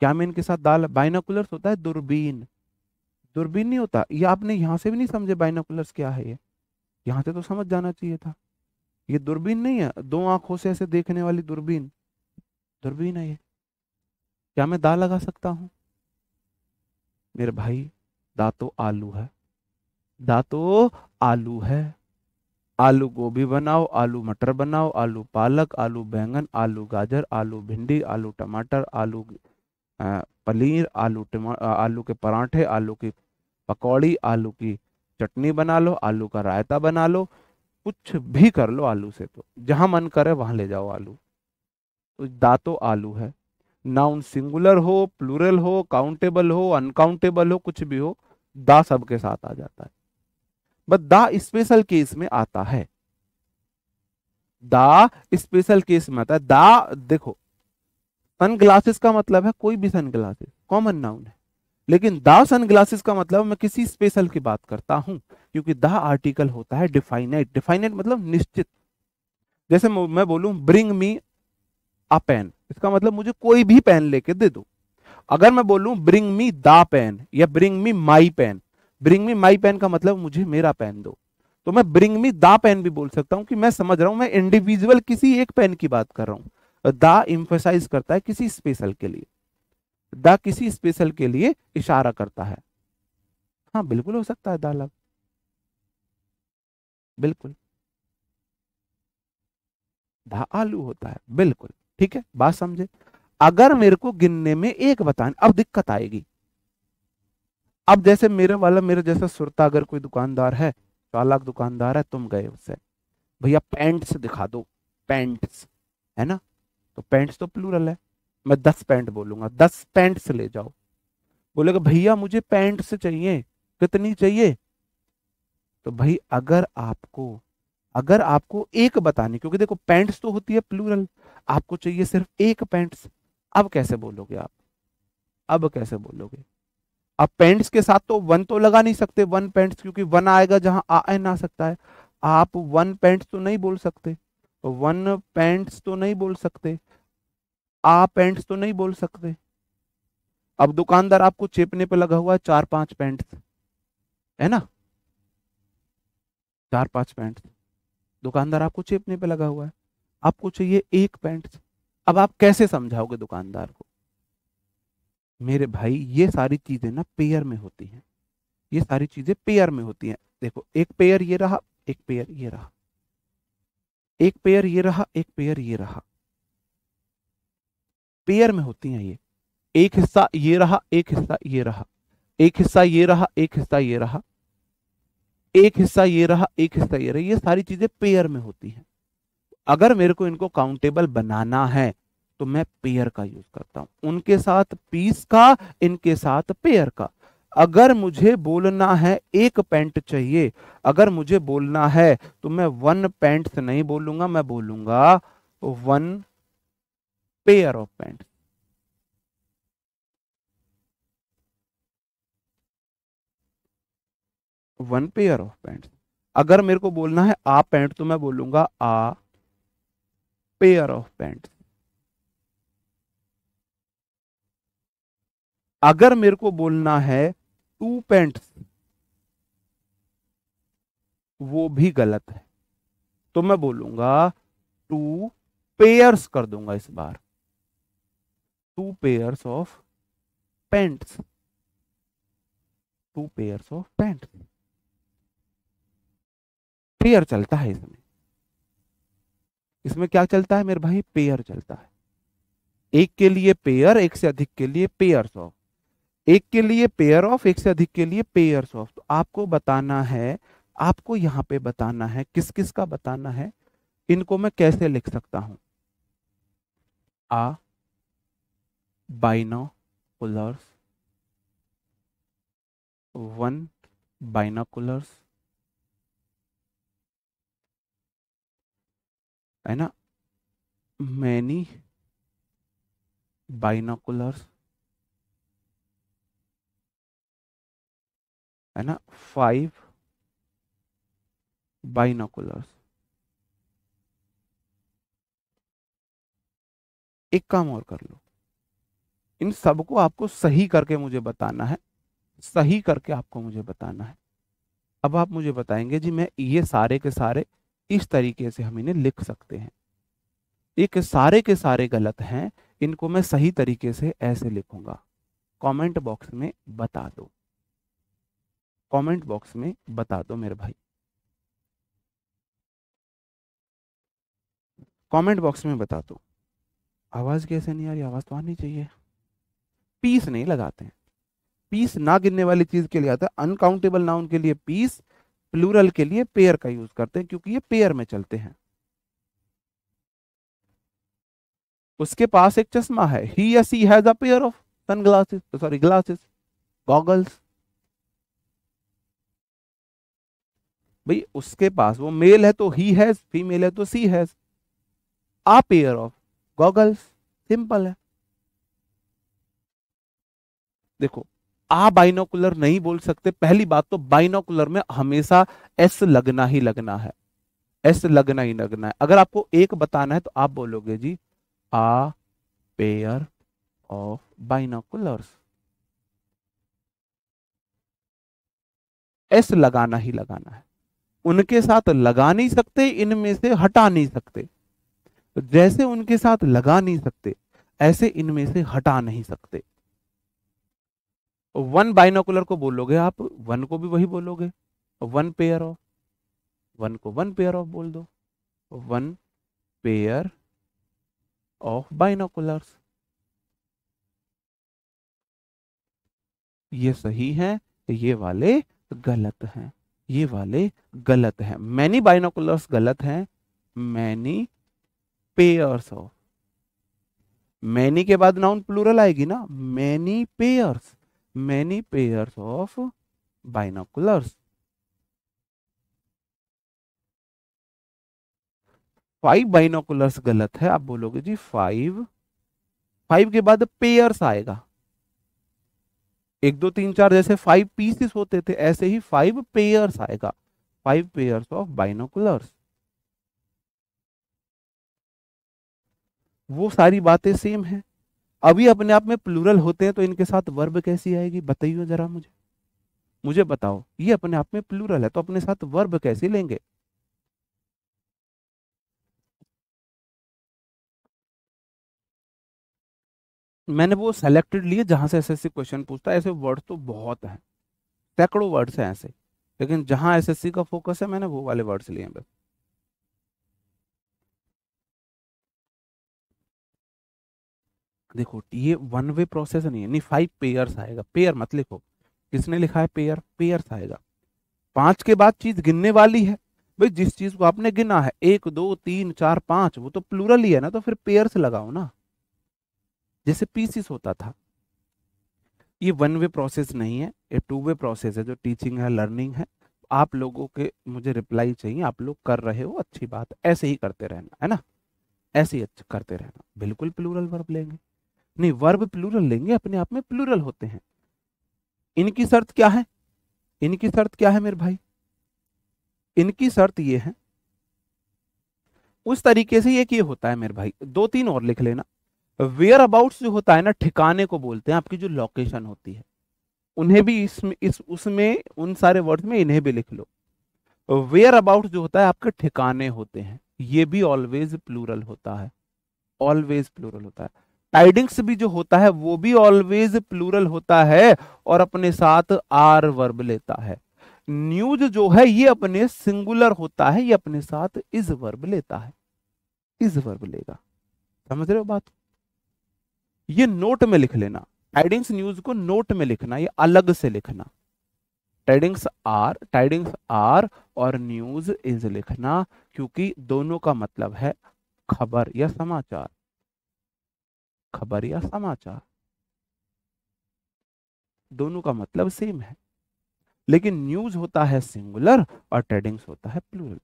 क्या मैं इनके साथ दाल, बाइनोकुलर्स होता है, दूरबीन, दूरबीन नहीं होता। ये आपने यहां से भी नहीं समझे बाइनोकुलर्स क्या है ये? यहां से तो समझ जाना चाहिए था। ये दूरबीन नहीं है, दो आंखों से ऐसे देखने वाली दूरबीन, दूरबीन है ये। क्या मैं दा लगा सकता हूं? मेरे भाई, दा तो आलू है, दा तो आलू है। आलू गोभी बनाओ, आलू मटर बनाओ, आलू पालक, आलू बैंगन, आलू गाजर, आलू भिंडी, आलू टमाटर, आलू पनीर, आलू के पराठे, आलू की पकौड़ी, आलू की चटनी बना लो, आलू का रायता बना लो, कुछ भी कर लो आलू से, तो जहां मन करे वहां ले जाओ आलू। तो दा तो आलू है। नाउन सिंगुलर हो, प्लूरल हो, काउंटेबल हो, अनकाउंटेबल हो, कुछ भी हो, दा सबके साथ आ जाता है। बट दा स्पेशल केस में आता है, दा स्पेशल केस में आता है। दा देखो, सनग्लासेस का मतलब है कोई भी सनग्लासेस, कॉमन नाउन है। लेकिन दा सनग्लासेस का मतलब मैं किसी स्पेशल की बात करता हूं, क्योंकि दा आर्टिकल होता है डिफाइनाइट। डिफाइनाइट मतलब निश्चित। जैसे मैं बोलूं ब्रिंग मी अ पेन, इसका मतलब मुझे कोई भी पेन लेके दे दो। अगर मैं बोलूं ब्रिंग मी दा पेन या bring me my pen, bring me my pen का मतलब मुझे मेरा पेन दो। तो मैं ब्रिंग मी दा पेन भी बोल सकता हूं कि मैं समझ रहा हूं मैं इंडिविजुअल किसी एक पेन की बात कर रहा हूं। दा इंफेसाइज करता है किसी स्पेशल के लिए, दा किसी स्पेशल के लिए इशारा करता है। हाँ बिल्कुल हो सकता है दा लग, बिल्कुल। दा आलू होता है, बिल्कुल। ठीक है, बात समझे। अगर मेरे को गिनने में एक बताने, अब दिक्कत आएगी। अब जैसे मेरे जैसा सुरता अगर कोई दुकानदार है, चालाक दुकानदार है, तुम गए उससे, भैया पैंट्स दिखा दो, पैंट्स, है ना? तो पैंट्स तो प्लूरल है, मैं 10 पैंट बोलूंगा, 10 पैंट्स ले जाओ। बोलेगा भैया मुझे पैंट्स चाहिए, कितनी चाहिए? तो भाई अगर आपको एक बतानी, क्योंकि देखो पैंट्स तो होती है प्लूरल, आपको चाहिए सिर्फ एक पैंट्स, अब कैसे बोलोगे आप? अब कैसे बोलोगे? अब पेंट्स के साथ तो वन तो लगा नहीं सकते, वन पेंट्स, क्योंकि वन आएगा जहां आ एन आ सकता है। आप वन पेंट्स तो नहीं बोल सकते, वन पेंट्स तो नहीं बोल सकते, आ पेंट्स तो नहीं बोल सकते। अब दुकानदार आपको चेपने पे लगा हुआ है 4-5 पेंट्स, है ना? 4-5 पेंट्स, दुकानदार आपको चेपने पे लगा हुआ है, आपको चाहिए एक पेंट्स। अब आप कैसे समझाओगे दुकानदार को? मेरे भाई ये सारी चीजें ना पेयर में होती हैं, ये सारी चीजें पेयर में होती हैं। देखो एक पेयर ये रहा, एक पेयर ये रहा, एक पेयर ये रहा, एक पेयर ये रहा, पेयर में होती हैं ये। एक हिस्सा ये रहा, एक हिस्सा ये रहा, एक हिस्सा ये रहा, एक हिस्सा ये रहा, एक हिस्सा ये रहा, एक हिस्सा ये रहा, ये सारी चीजें पेयर में होती हैं। अगर मेरे को इनको काउंटेबल बनाना है तो मैं पेयर का यूज करता हूं, उनके साथ पीस का, इनके साथ पेयर का। अगर मुझे बोलना है एक पैंट चाहिए, अगर मुझे बोलना है तो मैं वन पैंट्स नहीं बोलूंगा, मैं बोलूंगा one pair of pant. One pair of pant. अगर मेरे को बोलना है आ पैंट तो मैं बोलूंगा आ पेयर ऑफ पैंट। अगर मेरे को बोलना है टू पैंट्स, वो भी गलत है, तो मैं बोलूंगा टू पेयर्स कर दूंगा इस बार, two pairs of pants, two pairs of pants. Pair चलता है इसमें, इसमें क्या चलता है मेरे भाई? पेयर चलता है। एक के लिए पेयर, एक से अधिक के लिए पेयर्स ऑफ, एक के लिए पेयर ऑफ, एक से अधिक के लिए पेयर्स ऑफ। तो आपको बताना है, आपको यहां पे बताना है किस किस का बताना है। इनको मैं कैसे लिख सकता हूं? आ बाइनोकुलर्स, वन बाइनोकुलर्स, है ना? मैनी बाइनोकुलर्स, है ना? 5 बाइनोकुलर्स। एक काम और कर लो, इन सबको आपको सही करके मुझे बताना है, सही करके आपको मुझे बताना है। अब आप मुझे बताएंगे जी, मैं ये सारे के सारे इस तरीके से हम इन्हें लिख सकते हैं, एक सारे के सारे गलत हैं, इनको मैं सही तरीके से ऐसे लिखूंगा। कमेंट बॉक्स में बता दो, कमेंट बॉक्स में बता दो मेरे भाई, कमेंट बॉक्स में बता दो। आवाज कैसे नहीं आ रही? आवाज तो आनी चाहिए। पीस नहीं लगाते हैं, पीस ना गिनने वाली चीज के लिए आता है, अनकाउंटेबल नाउन के लिए पीस, प्लूरल के लिए पेयर का यूज करते हैं क्योंकि ये पेयर में चलते हैं। उसके पास एक चश्मा है, ही या she has a pair of sunglasses, sorry glasses, goggles. भाई उसके पास, वो मेल है तो ही हैज, फीमेल है तो she has a pair of goggles, simple है। देखो, आ बाइनोकुलर नहीं बोल सकते, पहली बात तो बाइनोकुलर में हमेशा एस लगना ही लगना है, एस लगना ही लगना है। अगर आपको एक बताना है तो आप बोलोगे जी आ पेयर ऑफ बाइनोकुलर्स, एस लगाना ही लगाना है। उनके साथ लगा नहीं सकते, इनमें से हटा नहीं सकते। जैसे उनके साथ लगा नहीं सकते, ऐसे इनमें से हटा नहीं सकते। वन बाइनोकुलर को बोलोगे आप, वन को भी वही बोलोगे, वन पेयर ऑफ, वन को वन पेयर ऑफ बोल दो, वन पेयर ऑफ बाइनोकुलर्स। ये सही है, ये वाले गलत हैं, ये वाले गलत हैं। मैनी बाइनोकुलर्स गलत हैं, मैनी पेयर्स ऑफ, मैनी के बाद नाउन प्लूरल आएगी ना, many pairs, many pairs of binoculars. Five binoculars गलत है, आप बोलोगे जी फाइव, फाइव के बाद पेयर्स आएगा, एक दो तीन चार जैसे फाइव पीसेस होते थे ऐसे ही फाइव पेयर्स आएगा, फाइव पेयर्स ऑफ बाइनोकुलर्स। वो सारी बातें सेम है। अभी अपने आप में प्लूरल होते हैं तो इनके साथ वर्ब कैसी आएगी बताइए जरा मुझे, मुझे बताओ। ये अपने आप में प्लूरल है तो अपने साथ वर्ब कैसे लेंगे? मैंने वो सेलेक्टेड लिए जहां से एसएससी क्वेश्चन पूछता है, ऐसे वर्ड तो बहुत हैं, सैकड़ों वर्ड्स हैं ऐसे, लेकिन जहां एसएससी का फोकस है मैंने वो वाले वर्ड्स लिए हैं बस। देखो ये वन वे प्रोसेस नहीं है, नहीं फाइव पेयर्स आएगा, पेयर मत लिखो, किसने लिखा है पेयर, पेयर्स आएगा। पांच के बाद चीज गिनने वाली है, भाई जिस चीज को आपने गिना है एक दो तीन चार पांच, वो तो प्लूरल ही है ना, तो फिर पेयर्स लगाओ ना, जैसे पीसीस होता था। ये वन वे प्रोसेस नहीं है, ये टू वे प्रोसेस है, जो टीचिंग है लर्निंग है। आप लोगों के मुझे रिप्लाई चाहिए, आप लोग कर रहे हो अच्छी बात, ऐसे ही करते रहना है ना, ऐसे ही अच्छा करते रहना। बिल्कुल प्लूरल वर्ब लेंगे, नहीं वर्ब प्लूरल लेंगे, अपने आप में प्लूरल होते हैं। इनकी शर्त क्या है, इनकी शर्त क्या है मेरे भाई, इनकी शर्त ये है, उस तरीके से एक ये होता है मेरे भाई, दो तीन और लिख लेना। वेयर अबाउट्स जो होता है ना, ठिकाने को बोलते हैं, आपकी जो लोकेशन होती है, उन्हें भी इसमें इस उसमें उन सारे वर्ड्स में इन्हें भी लिख लो। वेयर अबाउट जो होता है आपके ठिकाने होते हैं, ये भी ऑलवेज प्लूरल होता है, ऑलवेज प्लूरल होता है। टाइडिंग्स भी जो होता है वो भी ऑलवेज प्लूरल होता है और अपने साथ आर वर्ब लेता है। न्यूज जो है ये अपने सिंगुलर होता है, ये अपने साथ इज वर्ब लेता है, इज वर्ब लेगा। समझ रहे हो बात? ये नोट में लिख लेना, टाइडिंग्स न्यूज को नोट में लिखना, ये अलग से लिखना। टाइडिंग्स आर और न्यूज इज लिखना, क्योंकि दोनों का मतलब है खबर या समाचार, खबर या समाचार, दोनों का मतलब सेम है। लेकिन न्यूज होता है सिंगुलर और टाइडिंग्स होता है plural.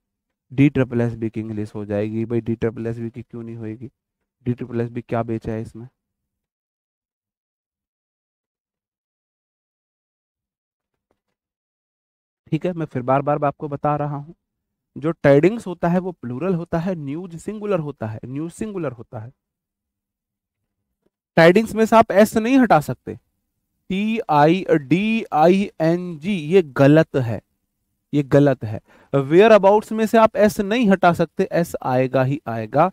D triple S B की इंग्लिश हो जाएगी भाई, डी ट्रिपल एस बी की क्यों नहीं होएगी? डी ट्रिपल एस बी क्या बेचा है इसमें? ठीक है, मैं फिर बार बार आपको बता रहा हूं, जो टाइडिंग्स होता है वो प्लूरल होता है, न्यूज सिंगुलर होता है, न्यूज सिंगुलर होता है। टाइडिंग्स में से आप एस नहीं हटा सकते, TIDING ये गलत है, ये गलत है। वेयर अबाउट्स में से आप एस नहीं हटा सकते, एस आएगा ही आएगा,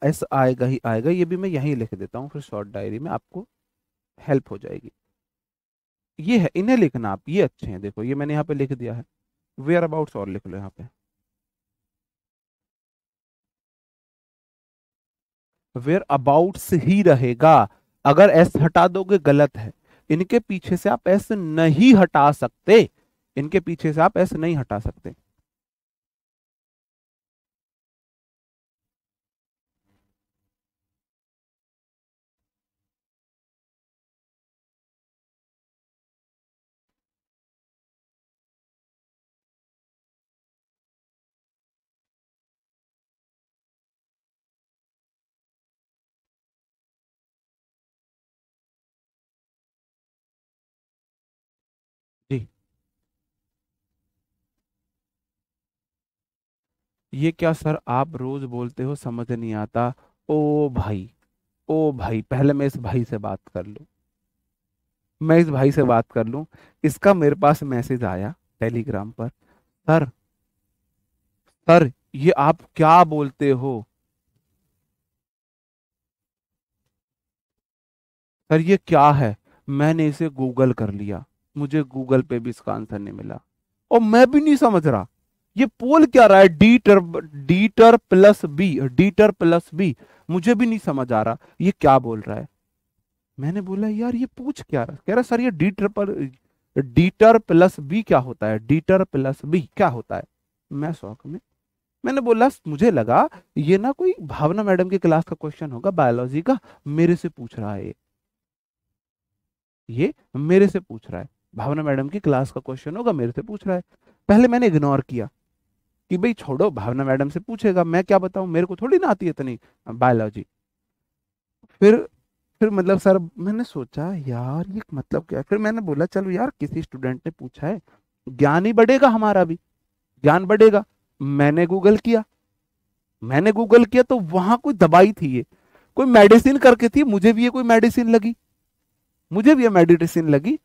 एस आएगा ही आएगा। ये भी मैं यहीं लिख देता हूँ फिर शॉर्ट डायरी में, आपको हेल्प हो जाएगी। ये है, इन्हें लिखना आप, ये अच्छे हैं, देखो ये मैंने यहाँ पे लिख दिया है। वेयर अबाउट्स और लिख लो यहाँ पे, वेयर अबाउट्स ही रहेगा। अगर एस हटा दोगे गलत है। इनके पीछे से आप एस नहीं हटा सकते, इनके पीछे से आप एस नहीं हटा सकते। जी, ये क्या सर आप रोज बोलते हो, समझ नहीं आता। ओ भाई, ओ भाई, पहले मैं इस भाई से बात कर लूं, मैं इस भाई से बात कर लूं। इसका मेरे पास मैसेज आया टेलीग्राम पर, सर, सर ये आप क्या बोलते हो, सर ये क्या है। मैंने इसे गूगल कर लिया, मुझे गूगल पे भी इसका आंसर नहीं मिला, और मैं भी नहीं समझ रहा ये बोल क्या रहा है। डीटर प्लस बी, डीटर प्लस बी, मुझे भी नहीं समझ आ रहा ये क्या बोल रहा है। मैंने बोला यार ये पूछ क्या रहा है, कह रहा सर ये डीटर प्लस बी क्या होता है, डीटर प्लस बी क्या होता है। मैं शौक में, मैंने बोला मुझे लगा ये ना कोई भावना मैडम की क्लास का क्वेश्चन होगा बायोलॉजी का, मेरे से पूछ रहा है ये मेरे से पूछ रहा है, भावना मैडम की क्लास का क्वेश्चन होगा, मेरे से पूछ रहा है। पहले मैंने इग्नोर किया कि भाई छोड़ो, भावना मैडम से पूछेगा, मैं क्या बताऊं, मेरे को थोड़ी ना आती है इतनी बायोलॉजी। फिर फिर मतलब सर, मैंने सोचा यार ये मतलब क्या है, फिर मैंने बोला चलो यार किसी स्टूडेंट ने पूछा है, ज्ञान ही बढ़ेगा हमारा भी, ज्ञान बढ़ेगा। मैंने गूगल किया, मैंने गूगल किया तो वहां कोई दवाई थी, ये कोई मेडिसिन करके थी, मुझे भी ये कोई मेडिसिन लगी, मुझे भी ये मेडिसिन लगी।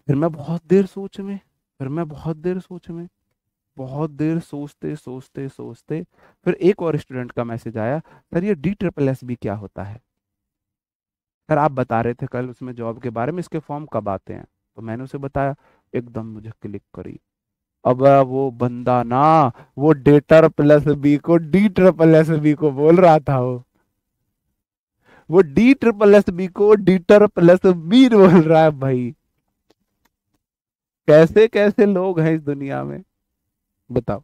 फिर मैं बहुत देर सोच में, फिर मैं बहुत देर सोच में, बहुत देर सोचते सोचते सोचते, फिर एक और स्टूडेंट का मैसेज आया, सर ये डी ट्रिपल एस बी क्या होता है। सर आप बता रहे थे कल उसमें जॉब के बारे में, इसके फॉर्म कब आते हैं, तो मैंने उसे बताया। एकदम मुझे क्लिक करी। अब वो बंदा ना, वो डेटर प्लस बी को डी ट्रिपल एस बी को बोल रहा था, वो डी ट्रिपल एस बी को डीटर प्लस बी बोल रहा है भाई। कैसे कैसे लोग हैं इस दुनिया में, बताओ।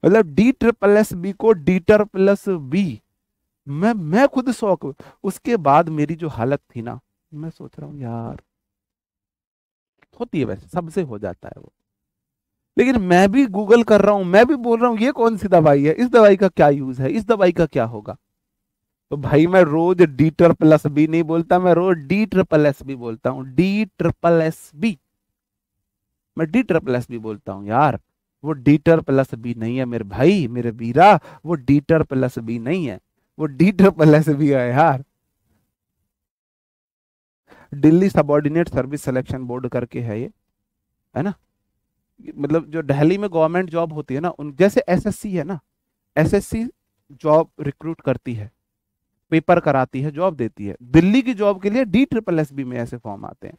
मतलब डी ट्रिपल एस बी को डीटर प्लस बी, मैं खुद शौक। उसके बाद मेरी जो हालत थी ना, मैं सोच रहा हूँ यार, होती है वैसे, सबसे हो जाता है वो। लेकिन मैं भी गूगल कर रहा हूँ, मैं भी बोल रहा हूँ ये कौन सी दवाई है, इस दवाई का क्या यूज है, इस दवाई का क्या होगा। तो भाई मैं रोज डीटर प्लस बी नहीं बोलता, मैं रोज डी ट्रिपल एस बी बोलता हूँ, डी ट्रिपल एस बी। मैं डीटर प्लस बी बोलता हूँ यार, वो डीटर प्लस बी नहीं है मेरे भाई, मेरे वीरा, वो डीटर प्लस बी नहीं है, वो डीटर प्लस बी है यार। Delhi subordinate service selection board करके है ये, है ना। मतलब जो दिल्ली में गवर्नमेंट जॉब होती है ना, उन जैसे एसएससी है ना, एसएससी जॉब रिक्रूट करती है, पेपर कराती है, जॉब देती है। दिल्ली की जॉब के लिए डी ट्रिपल एस बी में ऐसे फॉर्म आते हैं।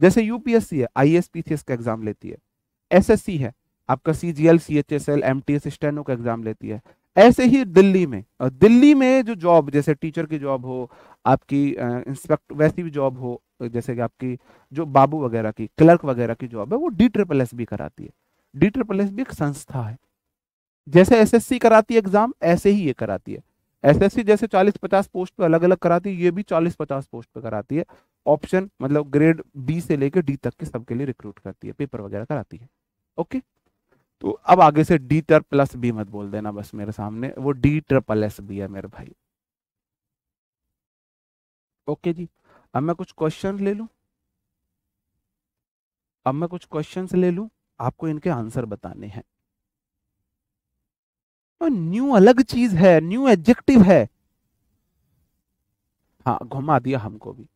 जैसे यूपीएससी है, आईएएस का एग्जाम लेती है, एसएससी है, आपका सीजीएल सीएचएसएल एमटीएस स्टेनो का एग्जाम लेती है। ऐसे ही दिल्ली में, दिल्ली में जो जॉब, जैसे टीचर की जॉब हो, आपकी इंस्पेक्ट वैसी भी जॉब हो, जैसे कि आपकी जो बाबू वगैरह की, क्लर्क वगैरह की जॉब है, वो डी ट्रिपल एस बी कराती है। डी ट्रिपल एस बी एक संस्था है, जैसे एसएससी कराती है एग्जाम, ऐसे ही ये कराती है। एसएससी जैसे 40-50 पोस्ट पे अलग अलग कराती है, ये भी 40-50 पोस्ट पे कराती है। ऑप्शन मतलब ग्रेड बी से लेकर डी तक के सबके लिए रिक्रूट करती है, पेपर वगैरह कराती है। ओके। तो अब आगे से डी टर प्लस बी मत बोल देना बस मेरे सामने, वो डी ट्रिपल एस बी है मेरे भाई। ओके जी। अब मैं कुछ क्वेश्चन ले लूं, अब मैं कुछ क्वेश्चंस ले लूं, आपको इनके आंसर बताने हैं। और न्यू अलग चीज है, न्यू एडजेक्टिव है। हाँ, घुमा दिया हमको भी।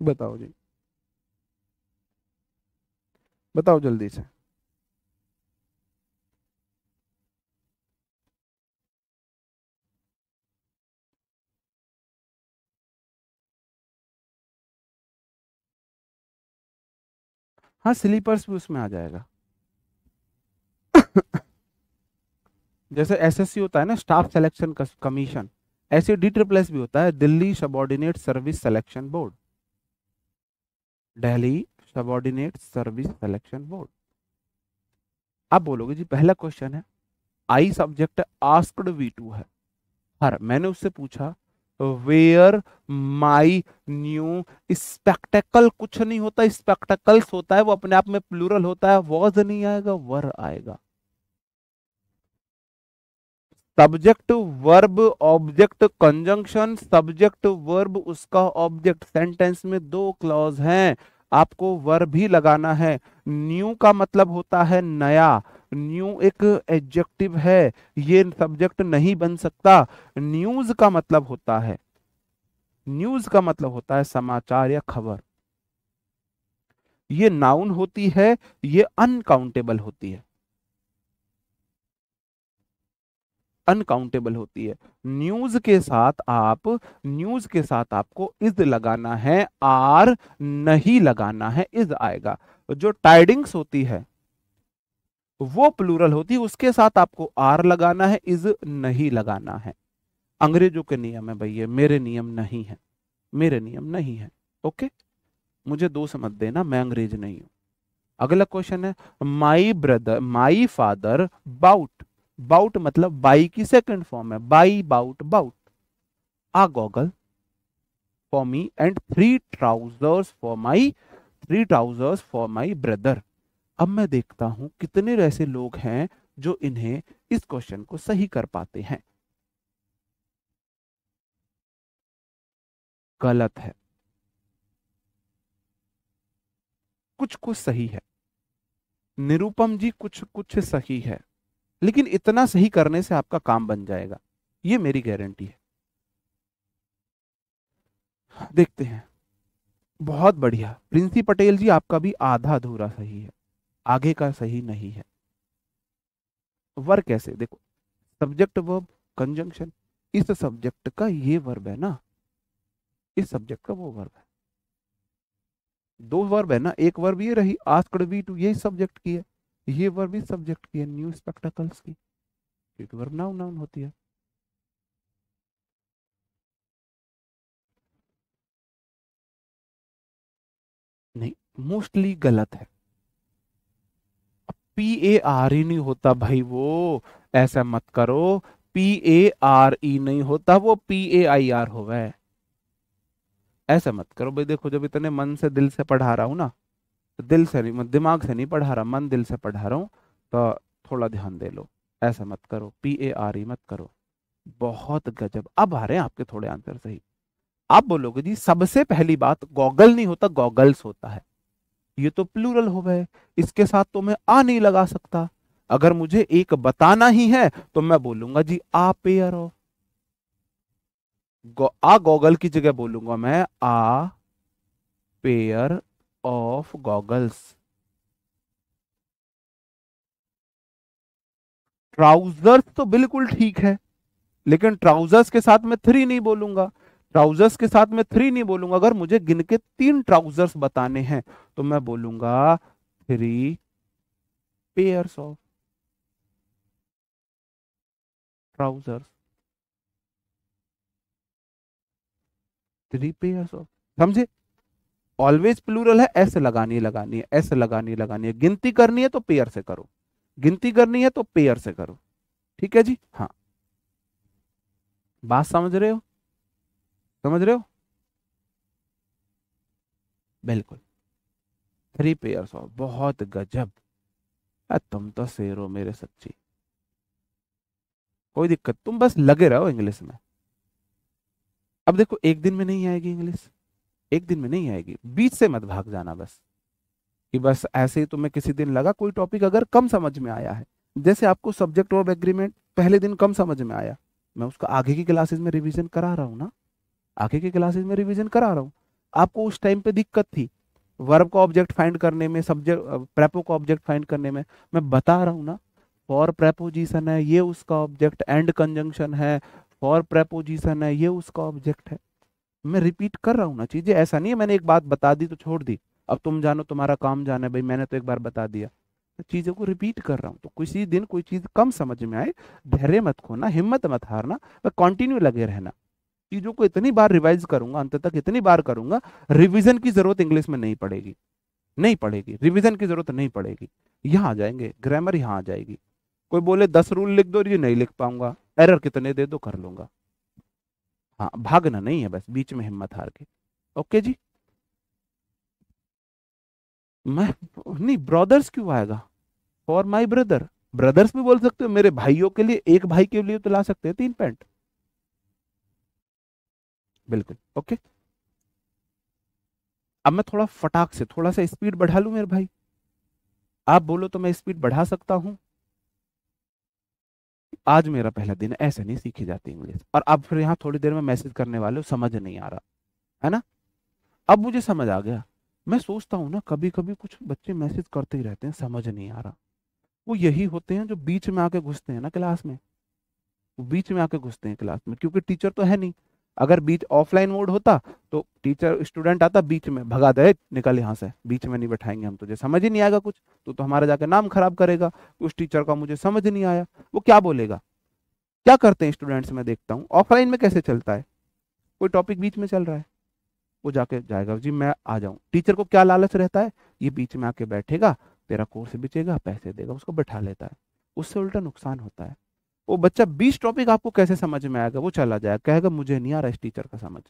बताओ जी, बताओ जल्दी से। हाँ, स्लीपर्स भी उसमें आ जाएगा। जैसे एसएससी होता है ना, स्टाफ सिलेक्शन कमीशन, ऐसे डी ट्रिपल एस भी होता है, Delhi subordinate service selection board, Delhi subordinate service selection board. आप बोलोगे जी पहला क्वेश्चन है, आई सब्जेक्ट आस्क्ड V2 है, हर मैंने उससे पूछा वेयर माई न्यू स्पेक्टेकल, कुछ नहीं होता, स्पेक्टेकल्स होता है, वो अपने आप में प्लूरल होता है, वॉज नहीं आएगा, वर आएगा। Subject verb object conjunction, subject verb उसका ऑब्जेक्ट, सेंटेंस में दो क्लॉज हैं, आपको वर्ब भी लगाना है। न्यू का मतलब होता है नया, न्यू एक एडजेक्टिव है, ये सब्जेक्ट नहीं बन सकता। न्यूज का मतलब होता है, न्यूज का मतलब होता है समाचार या खबर, ये नाउन होती है, ये अनकाउंटेबल होती है, अनकाउंटेबल होती है। न्यूज के साथ आप, न्यूज के साथ आपको इज लगाना है, आर नहीं लगाना है, इज आएगा। जो टाइडिंग्स होती है वो प्लूरल होती है, उसके साथ आपको आर लगाना है, इज नहीं लगाना है। अंग्रेजों के नियम है भाई, ये मेरे नियम नहीं है, मेरे नियम नहीं है। ओके, मुझे दोष मत देना, मैं अंग्रेज नहीं हूं। अगला क्वेश्चन है, my brother, my father bought, bought मतलब बाई की सेकंड फॉर्म है, buy bought bought, a goggle for me and three trousers for my brother. अब मैं देखता हूं कितने ऐसे लोग हैं जो इन्हें, इस क्वेश्चन को सही कर पाते हैं। गलत है, कुछ कुछ सही है, निरुपम जी कुछ कुछ सही है, लेकिन इतना सही करने से आपका काम बन जाएगा, ये मेरी गारंटी है। देखते हैं। बहुत बढ़िया प्रिंसी पटेल जी, आपका भी आधा अधूरा सही है, आगे का सही नहीं है। वर्ब कैसे देखो, सब्जेक्ट वर्ब कंजंक्शन, इस सब्जेक्ट का ये वर्ब है ना, इस सब्जेक्ट का वो वर्ब है, दो वर्ब है ना, एक वर्ब ये रही आस्क्ड V2, यही सब्जेक्ट की है, ये वर्ब इस सब्जेक्ट की है, न्यू स्पेक्टेकल्स की, क्योंकि वर्ब नाउन नाउन होती है। नहीं, मोस्टली गलत है। PAR ही नहीं होता भाई वो, ऐसा मत करो, PARE नहीं होता वो, PAIR होगा है। ऐसा मत करो भाई, देखो जब इतने मन से दिल से पढ़ा रहा हूं ना, तो दिल से नहीं, दिमाग से नहीं पढ़ा रहा, मन दिल से पढ़ा रहा हूँ, तो थोड़ा ध्यान दे लो। ऐसा मत करो, PARE मत करो। बहुत गजब, अब आ रहे हैं आपके थोड़े आंसर सही। आप बोलोगे जी सबसे पहली बात, गॉगल नहीं होता, गॉगल्स होता है, ये तो प्लूरल हो गए, इसके साथ तो मैं आ नहीं लगा सकता। अगर मुझे एक बताना ही है तो मैं बोलूंगा जी आ पेयर ऑफ, आ गॉगल की जगह बोलूंगा मैं आ पेयर ऑफ गॉगल्स। ट्राउजर्स तो बिल्कुल ठीक है, लेकिन ट्राउजर्स के साथ मैं थ्री नहीं बोलूंगा, ट्राउजर्स के साथ मैं थ्री नहीं बोलूंगा, अगर मुझे गिन के 3 ट्राउजर्स बताने हैं तो मैं बोलूंगा 3 pairs of trousers, 3 pairs of, समझे? ऑलवेज प्लूरल है, ऐसे लगानी है, लगानी है, ऐसे लगानी है, लगानी है, गिनती करनी है तो पेयर से करो, गिनती करनी है तो पेयर से करो। ठीक है जी, हाँ, बात समझ रहे हो? समझ रहे हो? बिल्कुल, 3 पेयर्स ऑफ, बहुत गजब। तुम तो शेर हो मेरे, सच्ची, कोई दिक्कत, तुम बस लगे रहो इंग्लिश में। अब देखो एक दिन में नहीं आएगी इंग्लिश, एक दिन में नहीं आएगी, बीच से मत भाग जाना बस, कि बस ऐसे ही तुम्हें किसी दिन लगा कोई टॉपिक अगर कम समझ में आया है, जैसे आपको सब्जेक्ट वर्ब एग्रीमेंट पहले दिन कम समझ में आया, मैं उसका आगे की क्लासेस में रिवीजन करा रहा हूँ ना, आगे की क्लासेस में रिवीजन करा रहा हूँ, आपको उस टाइम पे दिक्कत थी वर्ब का ऑब्जेक्ट फाइंड करने में, सब्जेक्ट प्रेपो का ऑब्जेक्ट फाइंड करने में। मैं बता रहा हूँ ना, फॉर प्रेपोजिशन है ये उसका ऑब्जेक्ट, एंड कंजंक्शन है, फॉर प्रेपोजिशन है ये उसका ऑब्जेक्ट है। मैं रिपीट कर रहा हूँ ना चीजें, ऐसा नहीं है मैंने एक बात बता दी तो छोड़ दी, अब तुम जानो तुम्हारा काम जाना है, भाई मैंने तो एक बार बता दिया। तो चीजों को रिपीट कर रहा हूँ, तो किसी दिन कोई चीज कम समझ में आए, धैर्य मत खोना, हिम्मत मत हारना, और कंटिन्यू लगे रहना। चीजों को इतनी बार रिवाइज करूंगा, अंत तक इतनी बार करूंगा, रिवीजन की जरूरत इंग्लिश में नहीं पड़ेगी, नहीं पड़ेगी, रिवीजन की जरूरत नहीं पड़ेगी। यहाँ आ जाएंगे, ग्रामर यहाँ आ जाएगी। कोई बोले 10 रूल लिख दो, ये नहीं लिख पाऊंगा, एरर कितने दे दो कर लूंगा। हाँ, भागना नहीं है बस बीच में हिम्मत हार के। ओके जी। मैं नहीं, ब्रदर्स क्यों आएगा, फॉर माई ब्रदर, ब्रदर्स भी बोल सकते हो, मेरे भाइयों के लिए, एक भाई के लिए तो ला सकते हैं 3 पैंट। बिल्कुल ओके। अब मैं थोड़ा फटाक से थोड़ा सा स्पीड बढ़ा लूं मेरे भाई, आप बोलो तो मैं स्पीड बढ़ा सकता हूं। आज मेरा पहला दिन है, ऐसे नहीं सीखी जाती इंग्लिश। और अब फिर यहाँ थोड़ी देर में मैसेज करने वाले हो समझ नहीं आ रहा है ना, अब मुझे समझ आ गया। मैं सोचता हूँ ना, कभी कभी कुछ बच्चे मैसेज करते ही रहते हैं, समझ नहीं आ रहा। वो यही होते हैं जो बीच में आके घुसते हैं ना क्लास में, वो बीच में आके घुसते हैं क्लास में, क्योंकि टीचर तो है नहीं। अगर बीच ऑफलाइन मोड होता तो टीचर स्टूडेंट आता बीच में भगा दे, निकल यहाँ से, बीच में नहीं बैठाएंगे हम तुझे, समझ ही नहीं आएगा कुछ, तो हमारा जाके नाम खराब करेगा। उस टीचर का मुझे समझ नहीं आया, वो क्या बोलेगा। क्या करते हैं स्टूडेंट्स, में देखता हूँ ऑफलाइन में कैसे चलता है, कोई टॉपिक बीच में चल रहा है, वो जाके जाएगा जी मैं आ जाऊं, टीचर को क्या लालच रहता है, ये बीच में आके बैठेगा, तेरा कोर्स बिचेगा, पैसे देगा, उसको बैठा लेता है। उससे उल्टा नुकसान होता है। वो बच्चा 20 टॉपिक आपको कैसे समझ में आएगा, वो चला जाएगा, कहेगा मुझे नहीं आ रहा इस टीचर का समझ,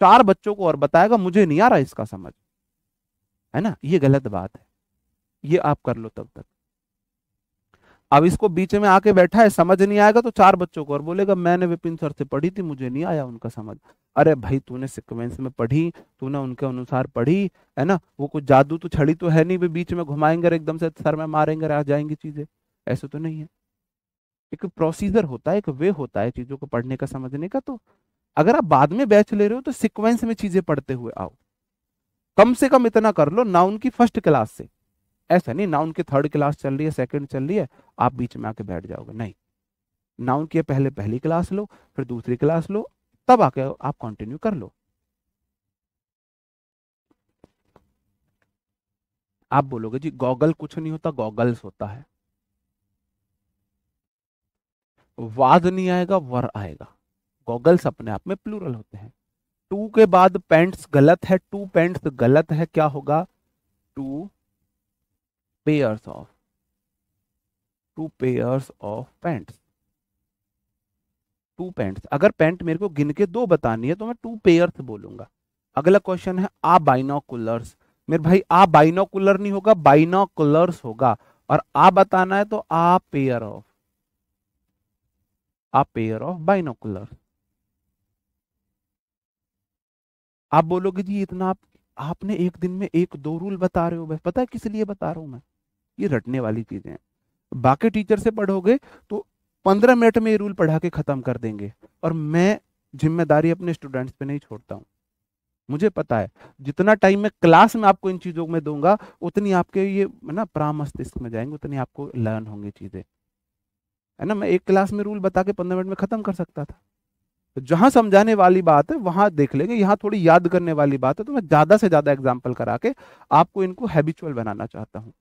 4 बच्चों को और बताएगा मुझे नहीं आ रहा इसका समझ, है ना, ये गलत बात है। ये आप कर लो तब तक। अब इसको बीच में आके बैठा है, समझ नहीं आएगा तो 4 बच्चों को और बोलेगा मैंने विपिन सर से पढ़ी थी, मुझे नहीं आया उनका समझ। अरे भाई तूने सीक्वेंस में पढ़ी, तूने उनके अनुसार पढ़ी, है ना, वो कुछ जादू तो छड़ी तो है नहीं वे बीच में घुमाएंगे और एकदम से सर में मारेंगे और आ जाएंगी चीजें, ऐसे तो नहीं है। एक प्रोसीजर होता है, एक वे होता है चीजों को पढ़ने का, समझने का। तो अगर आप बाद में बैच ले रहे हो तो सीक्वेंस में चीजें पढ़ते हुए आओ, कम से कम इतना कर लो नाउन की फर्स्ट क्लास से। ऐसा नहीं नाउन की थर्ड क्लास चल रही है, सेकंड चल रही है, आप बीच में आके बैठ जाओगे, नहीं। नाउन की पहले पहली क्लास लो, फिर दूसरी क्लास लो, तब आके आप कंटिन्यू कर लो। आप बोलोगे जी गॉगल कुछ नहीं होता, गॉगल्स होता है। वाद नहीं आएगा, वर आएगा। गॉगल्स अपने आप में प्लूरल होते हैं। टू के बाद पैंट्स गलत है, टू पैंट्स गलत है, क्या होगा, two pairs of, two pairs of pants. Two pants, अगर पैंट मेरे को गिन के 2 बतानी है तो मैं 2 पेयर्स बोलूंगा। अगला क्वेश्चन है आ बाइनोकुलर्स, मेरे भाई आ बाइनोकुलर नहीं होगा, बाइनोकुलर्स होगा। और आ बताना है तो a pair of, a pair of binocular. आप बोलोगे जी इतना आपने एक दिन में 1-2 रूल बता रहे हो, बस पता है किस लिए बता रहा हूं मैं, ये रटने वाली चीजें हैं। बाकी टीचर से पढ़ोगे तो 15 मिनट में ये रूल पढ़ा के खत्म कर देंगे। और मैं जिम्मेदारी अपने स्टूडेंट्स पे नहीं छोड़ता हूँ, मुझे पता है जितना टाइम मैं क्लास में आपको इन चीजों में दूंगा, उतनी आपके ये ना प्राण मस्तिष्क में जाएंगे, उतनी आपको लर्न होंगी चीजें, है ना। मैं एक क्लास में रूल बता के 15 मिनट में खत्म कर सकता था। तो जहां समझाने वाली बात है वहां देख लेंगे, यहाँ थोड़ी याद करने वाली बात है तो मैं ज्यादा से ज्यादा एग्जाम्पल करा के आपको इनको हैबिचुअल बनाना चाहता हूँ।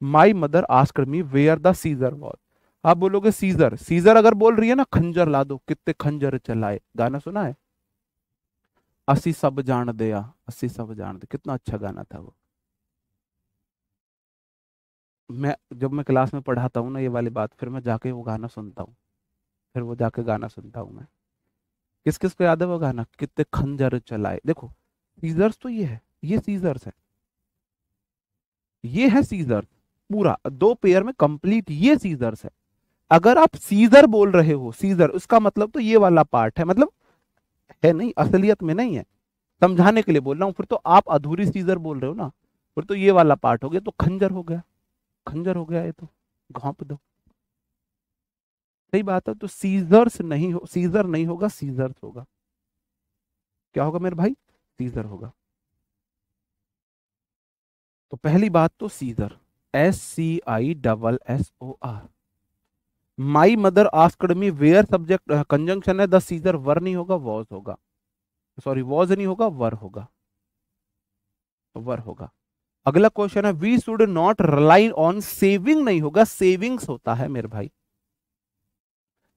My mother asked me where the scissor was. आप बोलोगे सीजर, सीजर अगर बोल रही है ना खंजर ला दो, कितने खंजर चलाए, गाना सुना है, अस्सी सब जान दिया, अस्सी सब जान दे, कितना अच्छा गाना था वो। मैं जब मैं क्लास में पढ़ाता हूँ ना ये वाली बात, फिर मैं जाके वो गाना सुनता हूँ, फिर वो जाके गाना सुनता हूँ मैं। किस किस को याद है वो गाना, कितने खंजर चलाए, देखो सीजर्स तो ये है, ये सीजर्स है, ये है सीजर, पूरा 2 पेयर में कंप्लीट ये सीजर्स है। अगर आप सीजर बोल रहे हो, सीजर, उसका मतलब तो ये वाला पार्ट है, मतलब है नहीं, असलियत में नहीं है, समझाने के लिए बोल रहा हूं। फिर तो आप अधूरी सीजर बोल रहे हो ना, फिर तो ये वाला पार्ट हो गया, तो खंजर हो गया, खंजर हो गया ये तो, घोंप दो। सही बात है, तो सीजर्स नहीं हो, सीजर नहीं होगा, सीजर्स होगा। क्या होगा मेरे भाई, सीजर होगा। तो पहली बात तो scissor, SCISSOR। My mother asked me where subject conjunction है द सीजर, वर नहीं होगा वॉज होगा, सॉरी वॉज नहीं होगा वर होगा, वर होगा। अगला क्वेश्चन है we should not rely on, saving नहीं होगा सेविंग्स होता है मेरे भाई,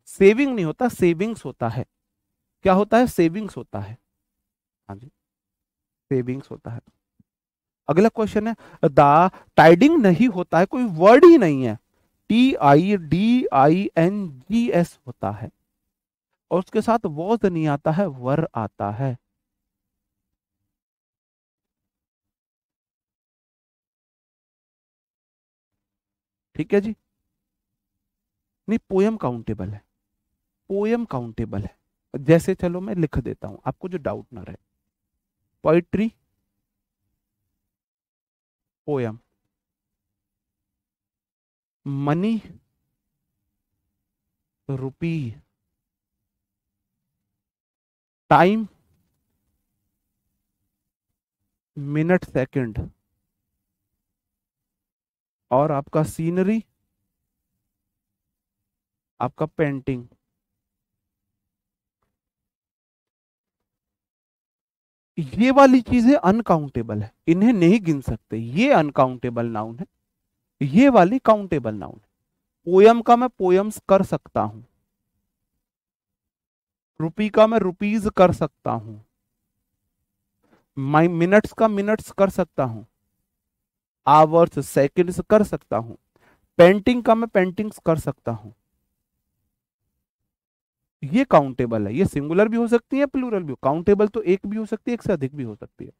सेविंग नहीं होता सेविंग्स होता है। क्या होता है? सेविंग्स होता है। हाँ जी, सेविंग्स होता है। अगला क्वेश्चन है द टाइडिंग नहीं होता है, कोई वर्ड ही नहीं है, TIDINGS होता है, और उसके साथ वॉज नहीं आता है, वर आता है। ठीक है जी। नहीं, पोयम काउंटेबल है, पोयम काउंटेबल है। जैसे चलो मैं लिख देता हूं आपको जो डाउट ना रहे, पोइट्री, पोयम, मनी, रुपी, टाइम, मिनट, सेकंड, और आपका सीनरी, आपका पेंटिंग। ये वाली चीजें अनकाउंटेबल है, इन्हें नहीं गिन सकते, ये अनकाउंटेबल नाउन है, ये वाली काउंटेबल नाउन है। पोयम का मैं पोयम्स कर सकता हूं, रुपी का मैं रुपीज कर सकता हूं, माई मिनट्स का मिनट्स कर सकता हूं, आवर्स सेकंड्स कर सकता हूं, पेंटिंग का मैं पेंटिंग्स कर सकता हूं। ये काउंटेबल है, ये सिंगुलर भी हो सकती है प्लूरल भी, काउंटेबल तो एक भी हो सकती है, एक से अधिक भी हो सकती है।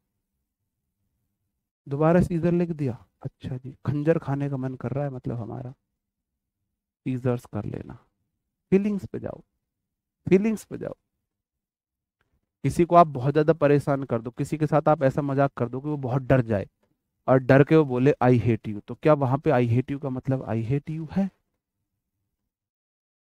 दोबारा सीजर लिख दिया, अच्छा जी, खंजर खाने का मन कर रहा है मतलब हमारा, सीजर्स कर लेना। फीलिंग्स पे जाओ, फीलिंग्स पे जाओ। किसी को आप बहुत ज्यादा परेशान कर दो, किसी के साथ आप ऐसा मजाक कर दो कि वो बहुत डर जाए और डर के वो बोले आई हेट यू, तो क्या वहां पे आई हेट यू का मतलब आई हेट यू है?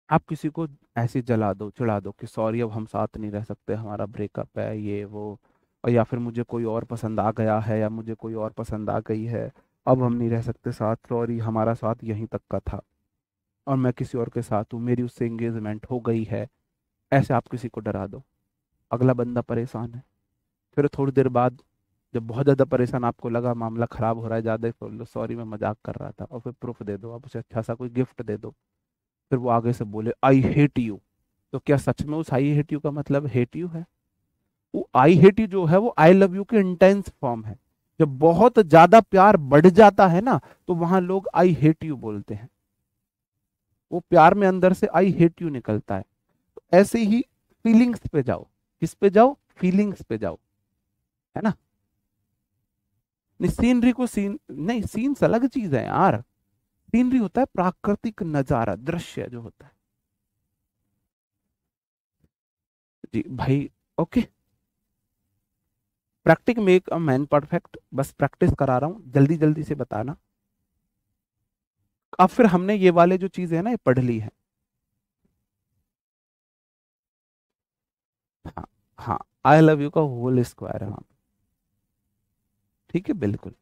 आप किसी को ऐसे जला दो, चिढ़ा दो कि सॉरी अब हम साथ नहीं रह सकते, हमारा ब्रेकअप है ये वो, और या फिर मुझे कोई और पसंद आ गया है या मुझे कोई और पसंद आ गई है, अब हम नहीं रह सकते साथ, सॉरी हमारा साथ यहीं तक का था और मैं किसी और के साथ हूँ, मेरी उससे एंगेजमेंट हो गई है। ऐसे आप किसी को डरा दो, अगला बंदा परेशान है, फिर थोड़ी देर बाद जब बहुत ज़्यादा परेशान आपको लगा मामला खराब हो रहा है ज़्यादा, बोल लो सॉरी मैं मजाक कर रहा था, और फिर प्रूफ दे दो, आप उसे अच्छा सा कोई गिफ्ट दे दो, फिर वो आगे से बोले आई हेट यू, तो क्या सच में उस आई हेट यू का मतलब हेट यू है? वो आई हेट यू जो है वो आई लव यू की इंटेंस फॉर्म है। जब बहुत ज्यादा प्यार बढ़ जाता है ना, तो वहां लोग आई हेट यू बोलते हैं, वो प्यार में अंदर से आई हेट यू निकलता है। तो ऐसे ही फीलिंग्स पे जाओ, किस पे जाओ? फीलिंग्स पे जाओ, है ना। नहीं सीनरी को सीन नहीं, सीन्स अलग चीज है यार, सीनरी होता है प्राकृतिक नजारा, दृश्य जो होता है। जी भाई, okay. Practice make a man perfect, बस प्रैक्टिस करा रहा हूं, जल्दी जल्दी से बताना। अब फिर हमने ये वाले जो चीजें है ना ये पढ़ ली है। हाँ, हाँ, आई लव यू का होल स्क्वायर है वहां पे। ठीक है, बिल्कुल।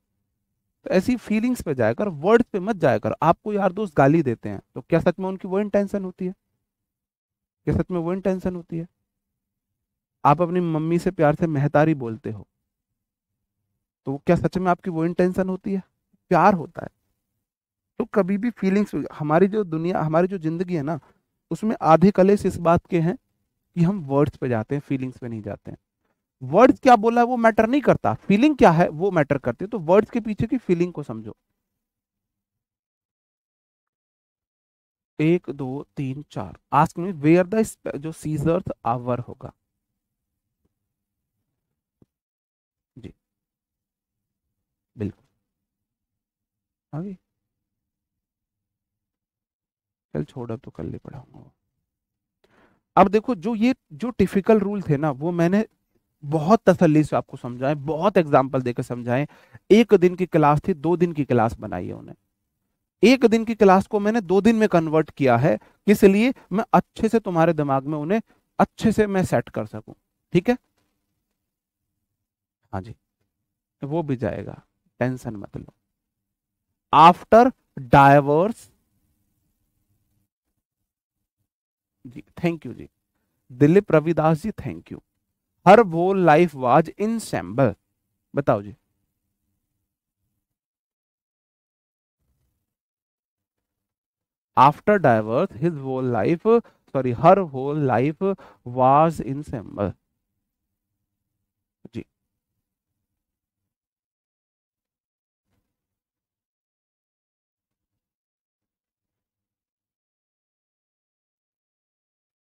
तो ऐसी फीलिंग्स पे जाया कर, वर्ड्स पे मत जाया कर। आपको यार दोस्त गाली देते हैं तो क्या सच में उनकी वो इंटेंशन होती है? क्या सच में वो इंटेंशन होती है? आप अपनी मम्मी से प्यार से महतारी बोलते हो, तो क्या सच में आपकी वो इंटेंशन होती है? प्यार होता है। तो कभी भी फीलिंग्स, हमारी जो दुनिया, हमारी जो जिंदगी है ना, उसमें आधे कलेश इस बात के हैं कि हम वर्ड्स पे जाते हैं, फीलिंग्स पे नहीं जाते हैं। वर्ड्स क्या बोला है वो मैटर नहीं करता, फीलिंग क्या है वो मैटर करती है, तो वर्ड्स के पीछे की फीलिंग को समझो। एक दो तीन चार, आस्क मी वेयर द, जो सीजर्स आवर होगा। जी, बिल्कुल। अभी चल छोड़, अब तो कल ही पढ़ाऊंगा। अब देखो, जो ये जो टिपिकल रूल थे ना वो मैंने बहुत तसल्ली से आपको समझाए, बहुत एग्जाम्पल देकर समझाए। एक दिन की क्लास थी, 2 दिन की क्लास बनाई है उन्हें, एक दिन की क्लास को मैंने 2 दिन में कन्वर्ट किया है, किस लिए? मैं अच्छे से तुम्हारे दिमाग में उन्हें अच्छे से मैं सेट कर सकूं। ठीक है, हाँ जी, वो भी जाएगा, टेंशन मत लो। आफ्टर डाइवर्स, जी थैंक यू जी, Dilip Ravidas ji thank you, her whole life was in shamble, बताओ जी। After divorce his whole life, sorry her whole life was in shamble, जी।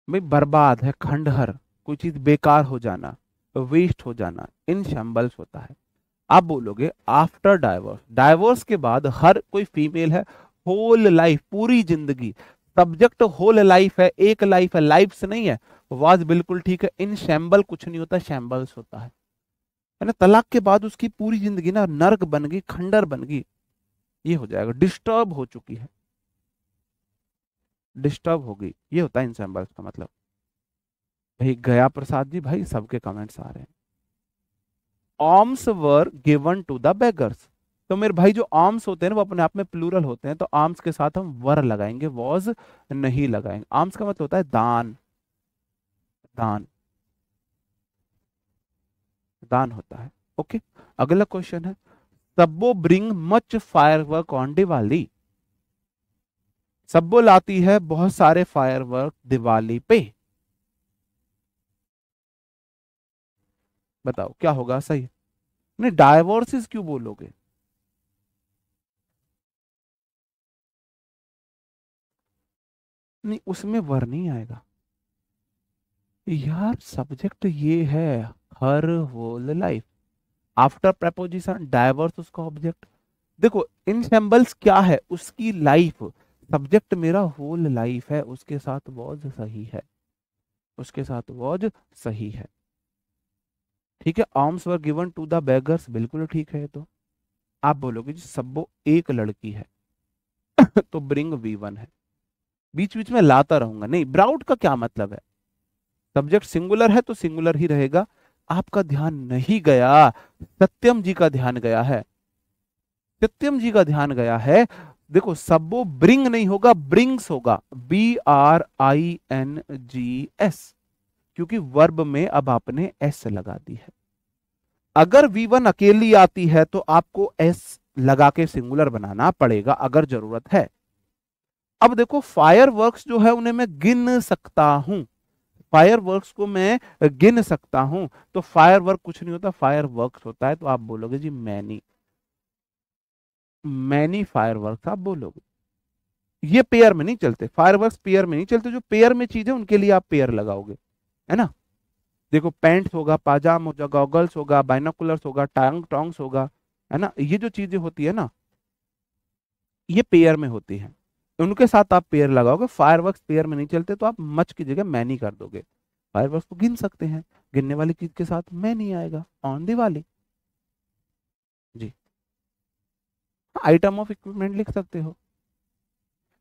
भाई बर्बाद है, खंडहर, कोई चीज बेकार हो जाना, वेस्ट हो जाना, इन शैम्बल्स होता है। आप बोलोगे आफ्टर डाइवोर्स, डाइवोर्स के बाद हर कोई फीमेल है, होल लाइफ पूरी जिंदगी, सब्जेक्ट होल लाइफ है, एक लाइफ है, लाइफ से नहीं है, वाज बिल्कुल ठीक है, इन शैम्बल कुछ नहीं होता, शैम्बल्स होता है ना। तलाक के बाद उसकी पूरी जिंदगी ना नर्क बन गई, खंडर बन गई, ये हो जाएगा, डिस्टर्ब हो चुकी है, डिस्टर्ब हो गई, ये होता है इन शैम्बल्स का मतलब। भाई गया प्रसाद जी, भाई सबके कमेंट्स आ रहे हैं। alms were given to the beggars, तो मेरे भाई जो आर्म्स होते हैं ना वो अपने आप में प्लूरल होते हैं, तो आर्म्स के साथ हम वर लगाएंगे, वॉज नहीं लगाएंगे। आर्म्स का मतलब होता है दान, दान, दान होता है। ओके, अगला क्वेश्चन है, सब्बो bring much firework on Diwali, सब्बो लाती है बहुत सारे फायरवर्क दिवाली पे, बताओ क्या होगा सही। नहीं डायवोर्सिस क्यों बोलोगे, नहीं उसमें वर नहीं आएगा यार, सब्जेक्ट ये है her whole life, after preposition divorce उसका ऑब्जेक्ट। देखो इन सैम्बल्स क्या है, उसकी लाइफ, सब्जेक्ट मेरा होल लाइफ है, उसके साथ वॉज सही है, उसके साथ वॉज सही है, ठीक है। Arms were given to the beggars बिल्कुल ठीक है। तो आप बोलोगे जी सब्बो एक लड़की है तो ब्रिंग वी वन है, बीच बीच में लाता रहूंगा, नहीं ब्राउट का क्या मतलब है, सब्जेक्ट सिंगुलर है तो सिंगुलर ही रहेगा। आपका ध्यान नहीं गया, सत्यम जी का ध्यान गया है, सत्यम जी का ध्यान गया है। देखो सबो ब्रिंग नहीं होगा, ब्रिंग्स होगा, BRINGS, क्योंकि वर्ब में अब आपने एस लगा दी है। अगर V1 अकेली आती है तो आपको एस लगा के सिंगुलर बनाना पड़ेगा अगर जरूरत है। अब देखो फायरवर्क्स जो है उन्हें मैं गिन सकता हूं, फायरवर्क्स को मैं गिन सकता हूं, तो फायरवर्क कुछ नहीं होता, फायरवर्क्स होता है। तो आप बोलोगे जी मैनी, मैनी फायरवर्क्स आप बोलोगे। ये पेयर में नहीं चलते, फायरवर्क्स पेयर में नहीं चलते, जो पेयर में चीज है उनके लिए आप पेयर लगाओगे, है ना। देखो पैंट्स होगा, पाजाम होगा, गॉगल्स होगा, बाइनोकुलर्स होगा, टांग टोंग्स होगा, है ना, ये जो चीजें होती है ना ये पेयर में होती हैं, उनके साथ आप पेयर लगाओगे। फायरवर्क्स पेयर में नहीं चलते, तो आप मच की जगह मैनी कर दोगे, फायरवर्क्स को गिन सकते हैं, गिनने वाली चीज के साथ मैनी आएगा, on Diwali ji. Item of equipment लिख सकते हो,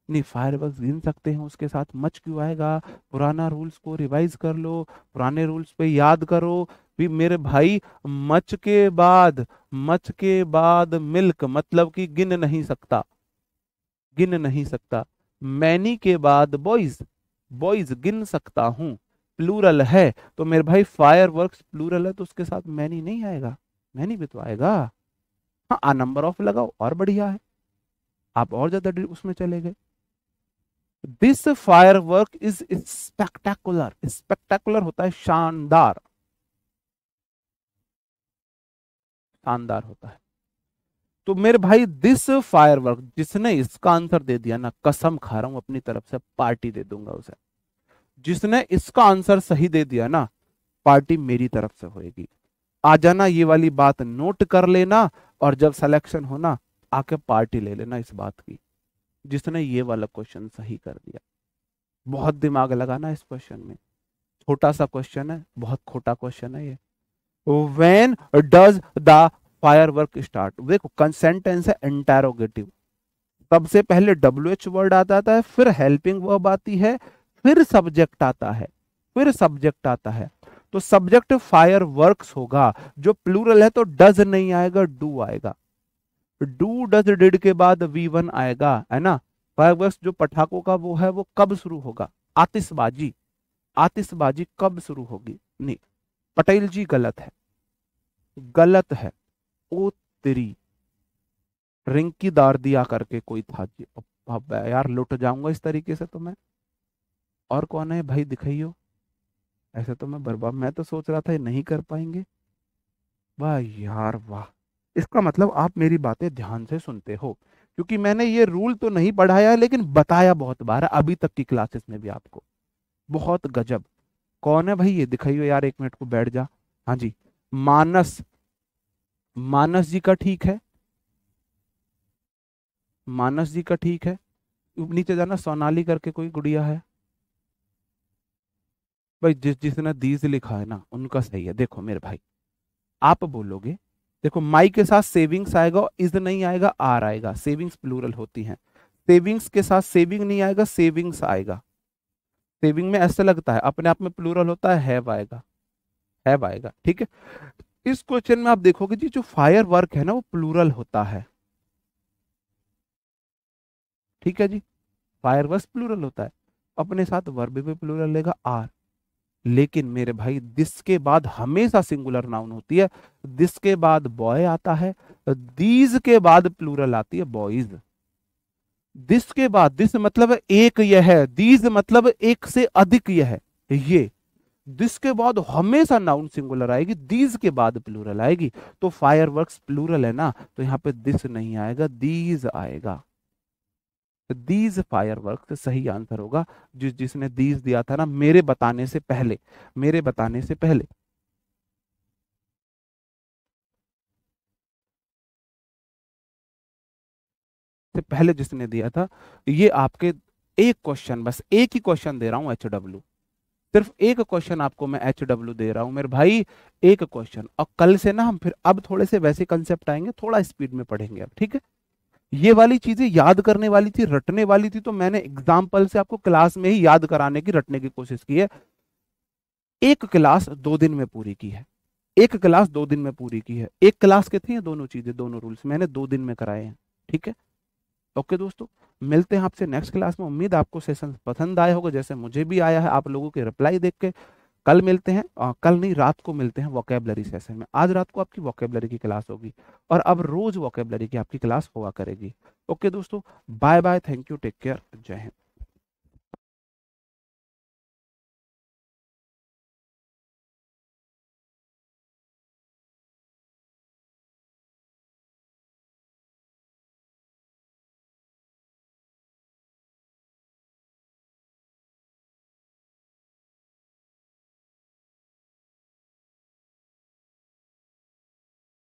नहीं फायरवर्क्स गिन सकते हैं उसके साथ मच क्यों आएगा, पुराना रूल्स को रिवाइज कर लो, पुराने रूल्स पे याद करो। भी मेरे भाई मच के बाद, मच के बाद मिल्क मतलब कि गिन नहीं सकता, गिन नहीं सकता। मैनी के बाद बॉयज, बॉयज गिन सकता हूं, प्लूरल है, तो मेरे भाई फायरवर्क्स प्लूरल है तो उसके साथ मैनी नहीं आएगा, मैनी भी तो आएगा। हाँ आ नंबर ऑफ लगाओ और बढ़िया है, आप और ज्यादा उसमें चले गए। This firework is spectacular, spectacular होता है शानदार, शानदार होता है। तो मेरे भाई दिस फायरवर्क, जिसने इसका आंसर दे दिया ना, कसम खा रहा हूं अपनी तरफ से पार्टी दे दूंगा उसे, जिसने इसका आंसर सही दे दिया ना पार्टी मेरी तरफ से होएगी। आ जाना, ये वाली बात नोट कर लेना, और जब सिलेक्शन होना आके पार्टी ले लेना इस बात की, जिसने ये वाला क्वेश्चन सही कर दिया। बहुत दिमाग लगाना इस क्वेश्चन में, छोटा सा क्वेश्चन है, बहुत खोटा क्वेश्चन है ये। When does the firework start, देखो कंसेंटेंस है इंटेरोगेटिव, सबसे पहले WH वर्ड आता है, फिर हेल्पिंग वर्ब आती है, फिर सब्जेक्ट आता है, फिर सब्जेक्ट आता है। तो सब्जेक्ट फायर वर्क्स होगा, जो प्लूरल है तो डज नहीं आएगा, डू आएगा। डू डज डिड के बाद V1 आएगा, है ना। फायरवर्क्स जो पटाखों का वो है वो कब शुरू होगा, आतिशबाजी, आतिशबाजी कब शुरू होगी, नहीं। पटेल जी गलत है, गलत है। ओ तेरी, रिंकी दार दिया करके कोई था जी। अब यार लुट जाऊंगा इस तरीके से तो मैं। और कौन है भाई, दिखाइयो। ऐसे तो मैं बर्बाद, मैं तो सोच रहा था ये नहीं कर पाएंगे। वाह यार वाह। इसका मतलब आप मेरी बातें ध्यान से सुनते हो, क्योंकि मैंने ये रूल तो नहीं पढ़ाया लेकिन बताया बहुत बार है अभी तक की क्लासेस में भी आपको। बहुत गजब। कौन है भाई ये, दिखाइयो यार, एक मिनट को बैठ जा। हाँ जी, मानस, मानस जी का ठीक है, मानस जी का ठीक है। नीचे जाना, सोनाली करके कोई गुड़िया है भाई, जिसने दीज लिखा है ना उनका सही है। देखो मेरे भाई, आप बोलोगे, देखो माई के साथ सेविंग्स आएगा, इज नहीं आएगा, आर आएगा, सेविंग्स प्लूरल होती हैं। सेविंग्स के साथ सेविंग नहीं आएगा, सेविंग्स आएगा। सेविंग में ऐसा लगता है अपने आप में प्लूरल होता है, हैव आएगा, हैव आएगा, ठीक है। इस क्वेश्चन में आप देखोगे जी, जो फायर वर्क है ना वो प्लूरल होता है, ठीक है जी। फायर वर्क प्लूरल होता है, अपने साथ वर्ब भी प्लूरल लेगा, आर। लेकिन मेरे भाई दिस के बाद हमेशा सिंगुलर नाउन होती है। दिस के बाद बॉय आता है, दीज के बाद प्लूरल आती है, बॉयज। दिस के बाद, दिस मतलब एक यह है, दीज मतलब एक से अधिक यह है, ये। दिस के बाद हमेशा नाउन सिंगुलर आएगी, दीज के बाद प्लूरल आएगी। तो फायरवर्क्स प्लूरल है ना, तो यहाँ पे दिस नहीं आएगा, दीज आएगा। दीज फायरवर्क्स सही आंसर होगा। जिसने दीज दिया था ना मेरे बताने से पहले, मेरे बताने से पहले। से पहले जिसने दिया था, ये आपके एक क्वेश्चन, बस एक ही क्वेश्चन दे रहा हूं HW, सिर्फ एक क्वेश्चन आपको मैं HW दे रहा हूं मेरे भाई, एक क्वेश्चन। और कल से ना हम फिर अब थोड़े से वैसे कंसेप्ट आएंगे, थोड़ा स्पीड में पढ़ेंगे अब, ठीक है। ये वाली चीजें याद करने वाली थी, रटने वाली थी, तो मैंने एग्जाम्पल से आपको क्लास में ही याद कराने की, रटने की कोशिश की है। एक क्लास 2 दिन में पूरी की है, एक क्लास 2 दिन में पूरी की है। एक क्लास के थे ये दोनों चीजें, दोनों रूल्स मैंने 2 दिन में कराए हैं, ठीक है। ओके दोस्तों, मिलते हैं आपसे नेक्स्ट क्लास में। उम्मीद आपको सेशन पसंद आया होगा, जैसे मुझे भी आया है आप लोगों के रिप्लाई देख के। कल मिलते हैं, कल नहीं रात को मिलते हैं वोकेबलरी सेशन में। आज रात को आपकी वोकेबलरी की क्लास होगी, और अब रोज वोकेबलरी की आपकी क्लास हुआ करेगी। ओके दोस्तों, bye bye, thank you, take care, जय हिंद।